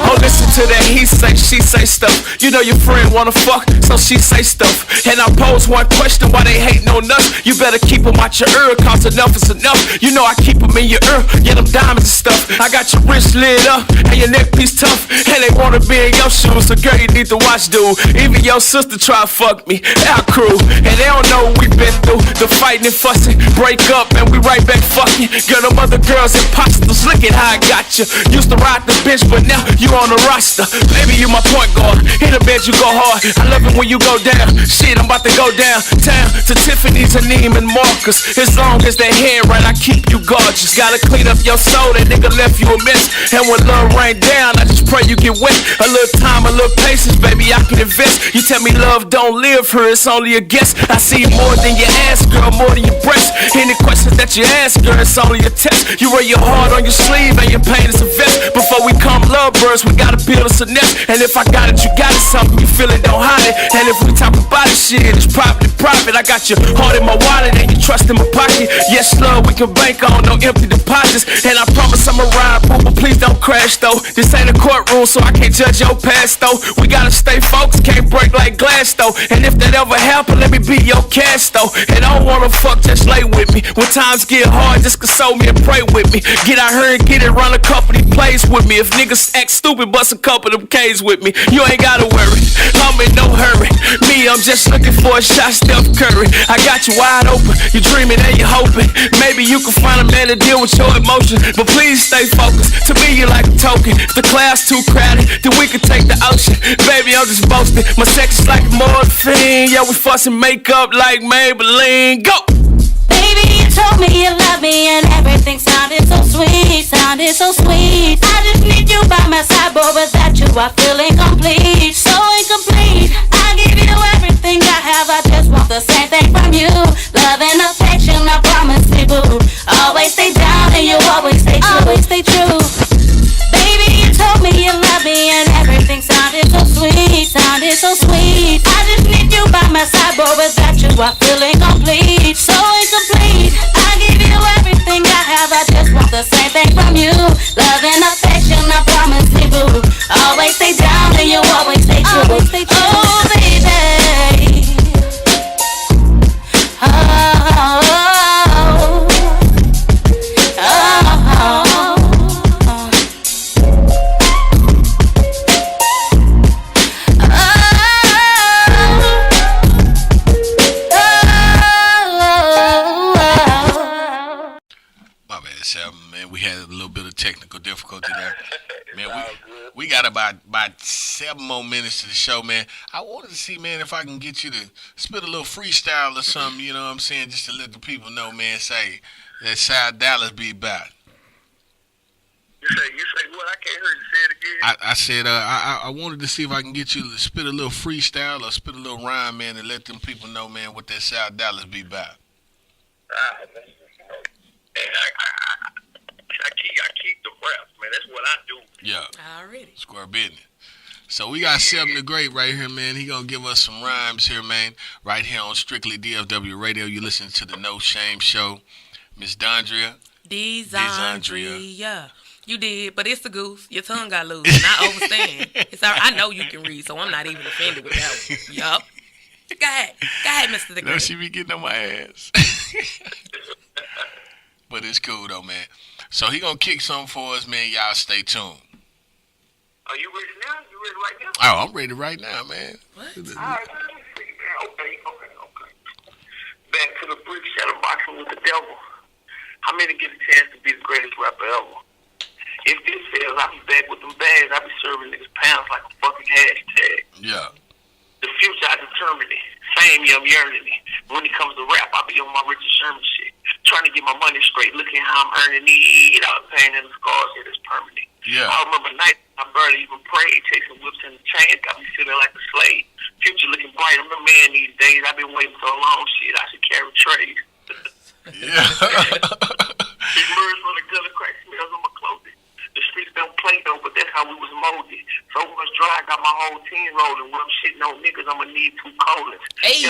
Oh, listen to that he say, she say stuff. You know your friend wanna fuck, so she say stuff. And I pose one question, why they hating on us? You better keep them out your ear, cause enough is enough. You know I keep them in your ear, get them diamonds and stuff. I got your wrist lit up, and your neck piece tough. And they wanna be in your shoes, so girl, you need to watch, dude. Even your sister try to fuck me, our crew. And they don't know what we been through. The fighting and fussing, break up, and we right back fucking. Girl, them other girls imposters, look at how I got you. Used to ride the bench, but now you on the roster. Baby, you my point guard. Hit a bed, you go hard. I love it when you go down. Shit, I'm about to go downtown to Tiffany's and Neiman Marcus. As long as they hair right, I keep you gorgeous. Gotta clean up your soul, that nigga left you a mess. And when love rain down, I just pray you get wet. A little time, a little patience, baby, I can invest. You tell me love don't live here, it's only a guess. I see more than your ass, girl, more than your breast. Any questions that you ask, girl, it's only a test. You wear your heart on your sleeve and your pain is a vest. Before we come lovebirds, we gotta build us a nest. And if I got it, you got it. Something you feel it, don't hide it. And if we talk about it, shit, it's profit. I got your heart in my wallet and your trust in my pocket. Yes, love, we can bank on no empty deposits. And I promise I'ma ride, boo, but please don't crash, though. This ain't a courtroom, so I can't judge your past, though. We gotta stay focused, can't break like glass, though. And if that ever happen, let me be your cash, though. And I don't wanna fuck, just lay with me. When times get hard, just console me and pray with me. Get out here and get it, run a couple of plays with me. If niggas act stupid, bust a couple of K's with me. You ain't gotta worry, I'm in no hurry. Me, I'm just looking for a shot, Steph Curry. I got you wide open, you dreaming and you hoping. Maybe you can find a man to deal with your emotions, but please stay focused. To me, you like a token. If the class too crowded, then we could take the ocean. Baby, I'm just boasting. My sex is like morphine. Yeah, we fussing makeup like Maybelline. Go! Baby, you told me you love me and everything sounded so sweet, sounded so sweet. I just need you by my side, boy, without you I feel incomplete, so incomplete. I give you everything I have, I just want the same thing from you. Love and affection, I promise you, boo. Always stay down and you always stay true, always stay true. Baby, you told me you love me and everything sounded so sweet, sounded so sweet. I just need you by my side, boy, without you I feel incomplete, so incomplete. I give you everything I have, I just want the same thing from you. Love and affection, I promise you, boo. Always stay down and you always stay true, always stay true. Oh, baby. Oh, oh, oh, oh, oh. Man, we had a little bit of technical difficulty there. Man, we got about 7 more minutes to the show, man. I wanted to see, man, if I can get you to spit a little freestyle or something, you know what I'm saying, just to let the people know, man, say that South Dallas be back. You say what? I can't hear you. Say it again. I said I wanted to see if I can get you to spit a little freestyle or spit a little rhyme, man, and let them people know, man, what that South Dallas be back. I keep the raps, man. That's what I do. Yeah. Already. Square business. So we got Seven the Great right here, man. He gonna give us some rhymes here, man. Right here on Strictly DFW Radio. You listen to the No Shame Show. Miss DeZondria. DeZondria. You did, but it's the goose. Your tongue got loose, and I overstand. It's all right. I know you can read, so I'm not even offended with that one. Yup. Go ahead, Mr. the Great. No, she be getting on my ass. But it's cool though, man. So he gonna kick something for us, man. Y'all stay tuned. Are you ready now? You ready right now? Oh, I'm ready right now, man. What? All right, okay. Back to the brick shadow boxing with the devil. How many get a chance to be the greatest rapper ever? If this fails, I'll be back with them bags. I'll be serving niggas pounds like a fucking hashtag. Yeah. The future, I determine it. Fame, yeah, I'm yearning it. When it comes to rap, I'll be on my Richard Sherman shit. Trying to get my money straight, looking how I'm earning it. All the pain and the scars, it is permanent. Yeah. I remember nights I barely even prayed, chasing whips in the chains, got me feeling like a slave. Future looking bright, I'm the man these days. I've been waiting so long, shit, I should carry trays. Yeah. Big birds from the gutter, crack smells on my clothing. The streets don't play though, but that's how we was molded. So much dry, got my whole team rolling. When I'm shitting on niggas, I'ma need 2 colons. Hey.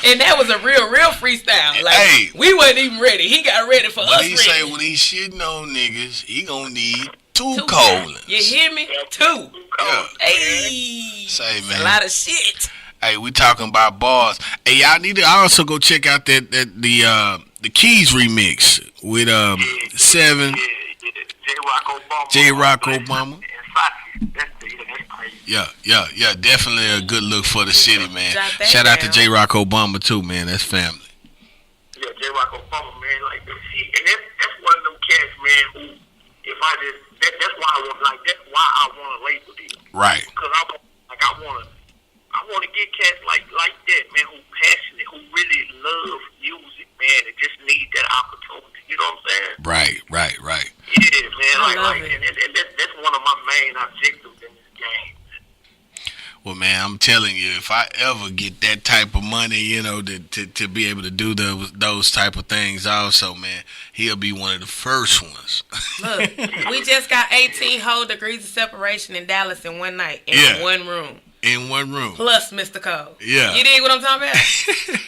And that was a real freestyle. Like, hey, we wasn't even ready. He got ready for us. He say when he's shitting on niggas, he gonna need 2 colons. You hear me? 2. Yeah. Hey. Say, man. A lot of shit. Hey, we talking about bars. Hey, y'all need to also go check out the Keys remix with 7. J-Rock Obama. Yeah, definitely a good look for the city, man. Shout out to J-Rock Obama too, man. That's family. Yeah, J-Rock Obama, man. Like, see, and that's one of them cats, man. Who, if I just, that's why I want, like, that's why I want to label it. Right. Because I want to get cats like that, man. Who passionate, who really love music, man, and just need that opportunity. You know what I'm saying? Right. Yeah, man. And that's one of my main objectives in this game. Well, man, I'm telling you, if I ever get that type of money, you know, to be able to do those type of things also, man, he'll be one of the first ones. Look, we just got 18 whole degrees of separation in Dallas in one night, in one room. In one room. Plus Mr. Cole. Yeah. You dig what I'm talking about?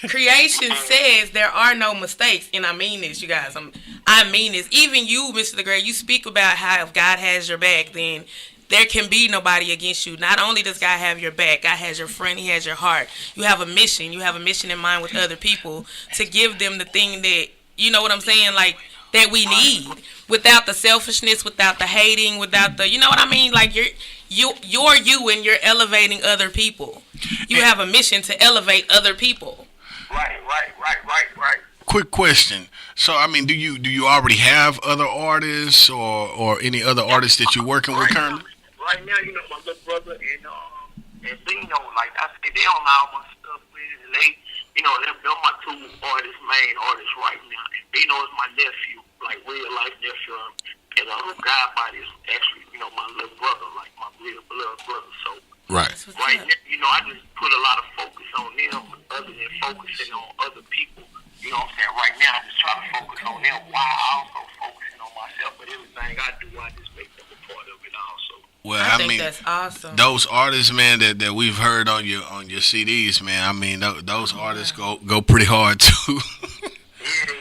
Creation says there are no mistakes, and I mean this, you guys. I mean this. Even you, Mr. the Great, you speak about how if God has your back, then there can be nobody against you. Not only does God have your back, God has your friend, He has your heart. You have a mission. You have a mission in mind with other people to give them the thing that, you know what I'm saying, like, that we need. Without the selfishness, without the hating, without the, you know what I mean? Like, you're you and you're elevating other people. You have a mission to elevate other people. Right. Quick question. So, I mean, do you already have other artists or any other artists that you're working with currently? Right now, you know, my little brother and Zeno, like I said, they don't allow my stuff with, and they, you know, they're my 2 main artists right now. And Zeno is my nephew, like real life nephew, and Godbody is actually, you know, my little brother, like my real blood brother. So right now, you know, I just put a lot of focus on them, other than focusing on other people. You know what I'm saying? Right now, I just try to focus on them while also focusing on myself. But everything I do, I just make them a part of it also. Well, I mean, think that's awesome. Those artists, man, that we've heard on your CDs, man. I mean, those artists go pretty hard too. That's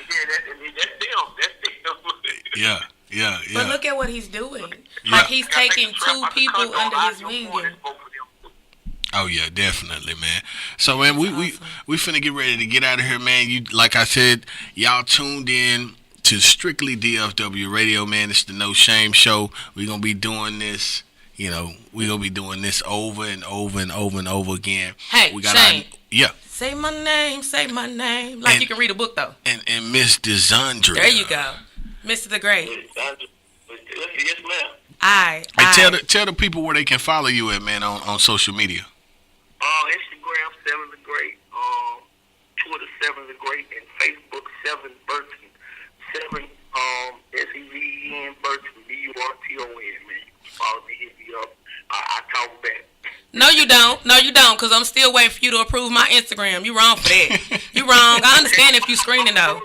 them. Yeah. But look at what he's doing. Yeah. Like, he's taking 2 people under his wing. Oh yeah, definitely, man. So, man, we finna get ready to get out of here, man. You, like I said, y'all tuned in to Strictly DFW Radio, man. It's the No Shame Show. We're gonna be doing this. You know, we're gonna be doing this over and over and over and over again. Hey, we got Shane. Yeah. Say my name. Like, you can read a book though. And Miss DeZondria. There you go, Mr. the Great. Yes, ma'am. Tell the people where they can follow you at, man, on social media. Instagram 7 the Great, Twitter 7 the Great, and Facebook 7 Burton. 7 SEVEN Burton, BURTON, man. Follow me, hit me up. I talk back. No, you don't, because I'm still waiting for you to approve my Instagram. You wrong for that. You wrong. I understand if you screening though.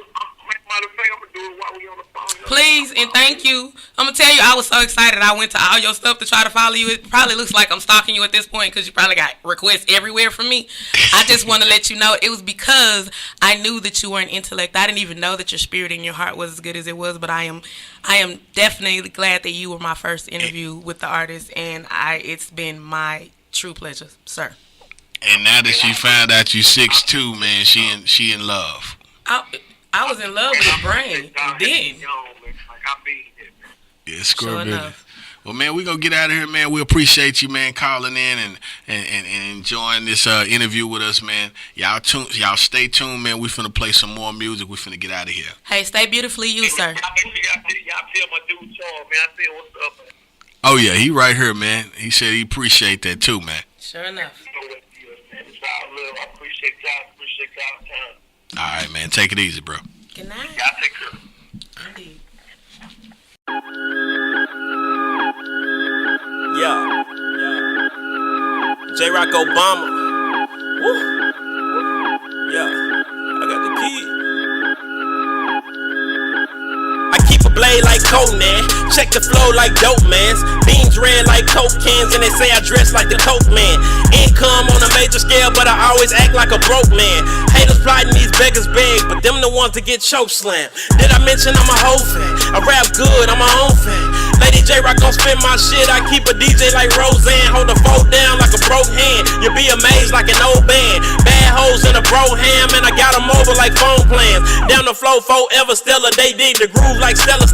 Matter of fact, I'm gonna do it while we on the phone. Please and thank you. I'm gonna tell you, I was so excited. I went to all your stuff to try to follow you. It probably looks like I'm stalking you at this point because you probably got requests everywhere from me. I just want to let you know it was because I knew that you were an intellect. I didn't even know that your spirit and your heart was as good as it was. But I am definitely glad that you were my first interview with the artist, and it's been my true pleasure, sir. And now that she found out you 6'2", man, she in love. I was in love with his brain. And then. Yeah, sure enough. Well, man, we gonna get out of here, man. We appreciate you, man, calling in and enjoying this interview with us, man. Y'all stay tuned, man. We finna play some more music. We finna get out of here. Hey, stay beautifully you, sir. Y'all tell my dude Charles, man. I said what's up, man. Oh yeah, he right here, man. He said he appreciate that too, man. Sure enough. I appreciate y'all time. All right, man. Take it easy, bro. Good night. Y'all take care. Indeed. Yeah. J-Rock Obama. Woo. Yeah. I got the key. I keep a blade like Conan. Check the flow like dope mans. Beans red like Coke cans, and they say I dress like the Coke man. Income on a major scale, but I always act like a broke man. Haters plotting these beggars beg, but them the ones that get choke slammed. Did I mention I'm a whole fan? I rap good, I'm my own fan. Lady J-Rock gon' spin my shit. I keep a DJ like Roseanne, hold the phone down like a broke hand. You'll be amazed like an old band. Bad hoes in a bro ham, and I got them over like phone plans. Down the flow, forever stellar. They dig the groove like Stella.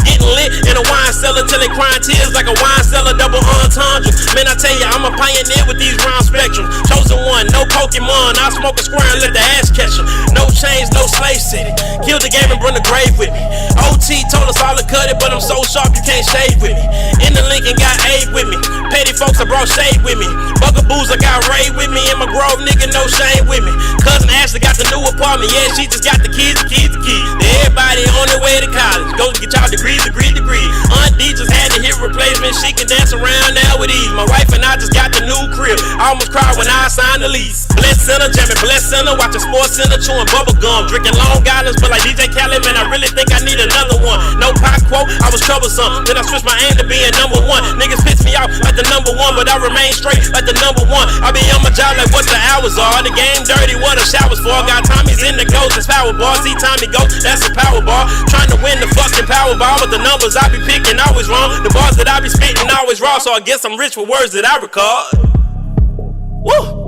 Getting lit in a wine cellar till they crying tears like a wine cellar. Double entendre. Man, I tell ya, I'm a pioneer with these round spectrums. Chosen one, no Pokemon. I smoke a square and let the ass catch 'em. No chains, no slave city. Kill the game and bring the grave with me. OT told us all to cut it, but I'm so sharp you can't shave with me. In the Lincoln got Abe with me. Petty folks, I brought shade with me. Bugaboos, I got Ray with me. In my Grove, nigga, no shame with me. Cousin Ashley got the new apartment. Yeah, she just got the keys. Everybody on their way to college. Go get y'all degree. Aunt D just had to hit replacement. She can dance around now with ease. My wife and I just got the new crib. I almost cried when I signed the lease. Bless Center, jamming Bless Center. Watching Sports Center, chewing bubble gum. Drinking Long Island's, but like DJ Khaled, man, I really think I need another one. No pop quote, I was troublesome. Then I switched my aim to being number one. Niggas piss me off like the number one, but I remain straight like the number one. I be on my job like what the hours are. The game dirty, what a shower's for. Got Tommy's in the ghost, it's power bar. See Tommy go, that's a power bar. Trying to win the fucking power ball, but the numbers I be picking always wrong. The bars that I be spitting always raw, so I guess I'm rich with words that I record. Woo!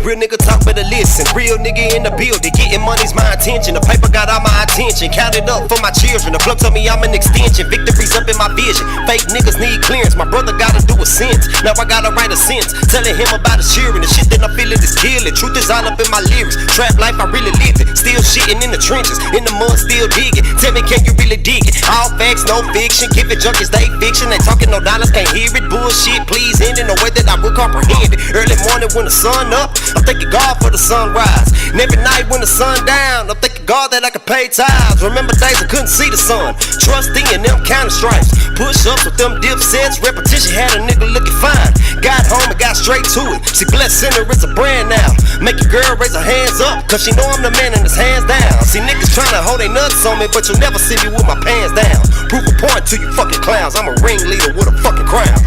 Real nigga talk, better listen. Real nigga in the building, getting money's my intention. The paper got all my attention. Count it up for my children. The plug told me I'm an extension. Victory's up in my vision. Fake niggas need clearance. My brother gotta do a sentence. Now I gotta write a sentence telling him about his cheering. The shit that I'm feeling is killing. Truth is all up in my lyrics. Trap life, I really live it. Still shitting in the trenches. In the mud, still digging. Tell me, can you really dig it? All facts, no fiction. Give it junkies, they fiction. They talking no dollars, can't hear it. Bullshit, please end in a way that I will comprehend it. Early morning when the sun up, I'm thanking God for the sunrise. And every night when the sun down, I'm thanking God that I can pay tithes. Remember days I couldn't see the sun. Trusting in them kind of stripes. Push ups with them dip sets. Repetition had a nigga looking fine. Got home and got straight to it. See, Bless Center is a brand now. Make your girl raise her hands up, cause she know I'm the man and his hands down. See, niggas tryna hold their nuts on me, but you'll never see me with my pants down. Proof a point to you fucking clowns. I'm a ringleader with a fucking crown.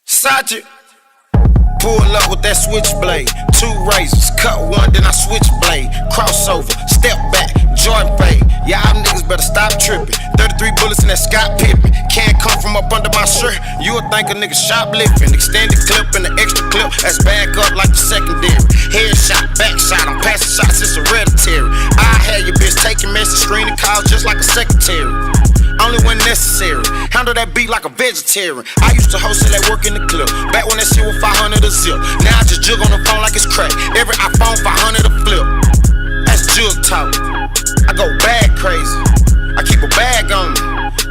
Sergeant, pull up with that switchblade. 2 razors, cut one, then I switch blade. Crossover, step back, Jordan fade. Y'all niggas better stop tripping. 33 bullets in that Scott Pippen. Can't come from up under my shirt. You would think a nigga shoplifting. Extended clip and the extra clip. That's back up like the secondary. Headshot, back shot, I'm passing shots, it's hereditary. I had your bitch taking message, screening calls just like a secretary. Only when necessary. Handle that beat like a vegetarian. I used to hustle that work in the club. Back when that shit was 500 a zip. Now I just jug on the phone like it's crack. Every iPhone 500 a flip. That's jug talk. I go bag crazy. I keep a bag on me,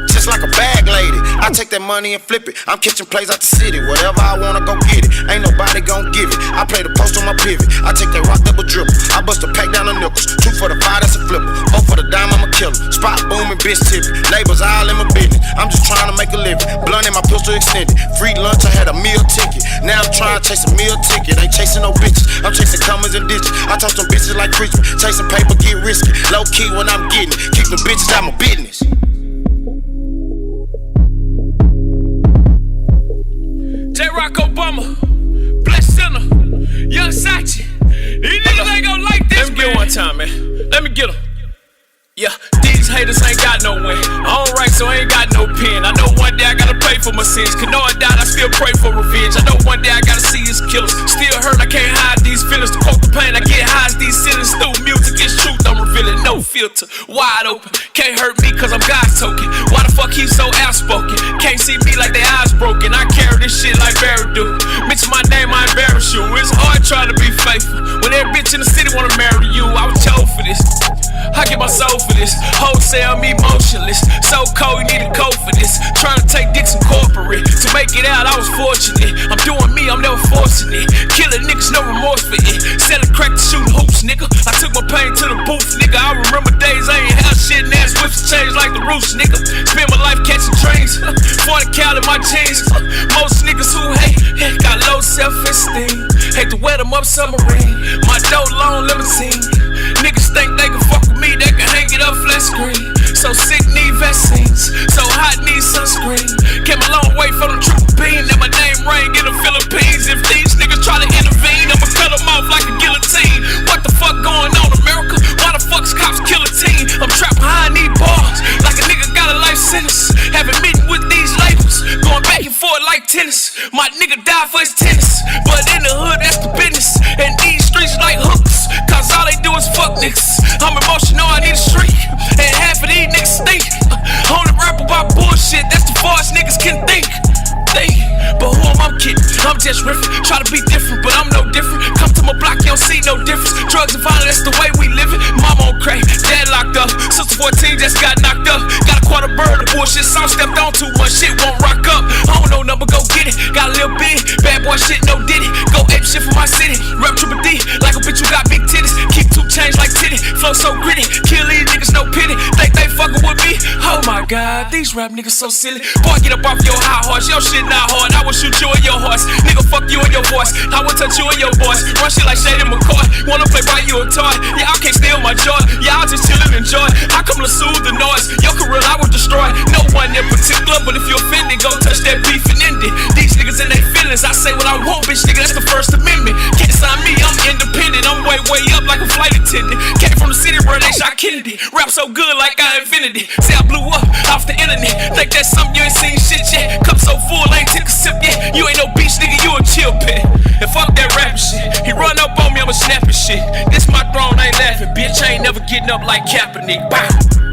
just like a bag lady. I take that money and flip it. I'm catching plays out the city. Whatever I wanna, go get it. Ain't nobody gon' give it. I play the post on my pivot. I take that rock double dribble. I bust a pack down the nickels. 2 for the 5, that's a flipper. 4 for the dime, I'm a killer. Spot booming, bitch tipping. Neighbors all in my business. I'm just trying to make a living. Blunt in my pistol extended. Free lunch, I had a meal ticket. Now I'm trying to chase a meal ticket. Ain't chasing no bitches. I'm chasing commas and ditches. I talk to bitches like Christmas. Chasing paper, get risky. Low key when I'm getting it. Keep the bitches out my business. J-Rock Obama, Bless Center, Young Sachi. These niggas ain't gon' like this, man. Let me get one time, man. Let me get 'em. Yeah, these haters ain't got no win. I don't write, so I ain't got no pen. I know one day I gotta pay for my sins. Cause know I died, I still pray for revenge. I know one day I gotta see his killers. Still hurt, I can't hide these feelings. To quote the pain, I get high as these ceilings. Through music, it's truth, I'm revealing. No filter, wide open. Can't hurt me cause I'm God's token. Why the fuck he so outspoken? Can't see me like they eyes broken. I carry this shit like Barry do. Mention my name, I embarrass you. It's hard trying to be faithful when every bitch in the city wanna marry you. I was chose for this. I get my soul for this. Wholesale, I'm emotionless. So cold, you need a coat for this. Trying to take dicks from corporate. To make it out, I was fortunate. I'm doing me, I'm never forcing it. Killing niggas, no remorse for it. Selling crack to shooting hoops, nigga. I took my pain to the booth, nigga. I remember days I ain't have shit and ass whips changed like the roofs, nigga. Spend my life catching trains. 40 cal in my jeans. Most niggas who hate got low self-esteem. Hate to wet them up submarine. My dough long limousine. Niggas think they can fuck with me, they can hang it up flat screen. So sick, need vaccines. So hot, need sunscreen. Came a long way from the triple beam. Now my name ring in the Philippines. If these niggas try to intervene, I'ma cut them off like a guillotine. What the fuck going on, America? Why the fuck's cops kill a teen? I'm trapped behind these bars like a nigga got a life sentence. Having meeting with these labels, going back and forth like tennis. My nigga died for his tennis, but in the hood that's the business. And these streets like hooks, cause all they do is fuck niggas. I'm emotional, I need a streak, and half of these niggas stink. Only rap about bullshit, that's the farthest niggas can think. But who am I kidding? I'm just riffing, try to be different, but I'm no different. Come to my block, you don't see no difference. Drugs and violence, that's the way we living. Mama on crack, dad locked up. Sister 14 just got knocked up. Got a quarter bird, the bullshit song stepped on too much. Shit won't rock up. I don't know number, go get it. Got a little big, bad boy shit, no diddy. Go ape shit for my city. Rep triple D, like a bitch who got big titties. Keep 2 chains like titty. Flow so gritty, kill these niggas, no pity. Think they fucking with me? Oh my god, these rap niggas so silly. Boy, get up off your high horse, your shit not hard. I will shoot you in your horse, nigga. Fuck you in your voice. I will touch you in your voice. Run shit like Shady McCoy. Wanna play by you a toy? Yeah, I can't steal my joy. Yeah, I'll just chill and enjoy. How come to soothe the noise? Your career I will destroy. No one in particular, but if you're offended, go touch that beef and end it. These niggas in their feelings. I say what I want, bitch, nigga. That's the First Amendment. Can't sign me, I'm independent. I'm way up like a flight attendant. Came from the city where they shot Kennedy. Rap so good like I invented it. Say I blew up off the internet. Think that's something you ain't seen shit yet. Cup so full, I ain't took a sip yet. You ain't no beach nigga, you a chill pit. And fuck that rapping shit. He run up on me, I'ma snap his shit. This my throne, I ain't laughing, bitch. I ain't never getting up like Kaepernick. Bow.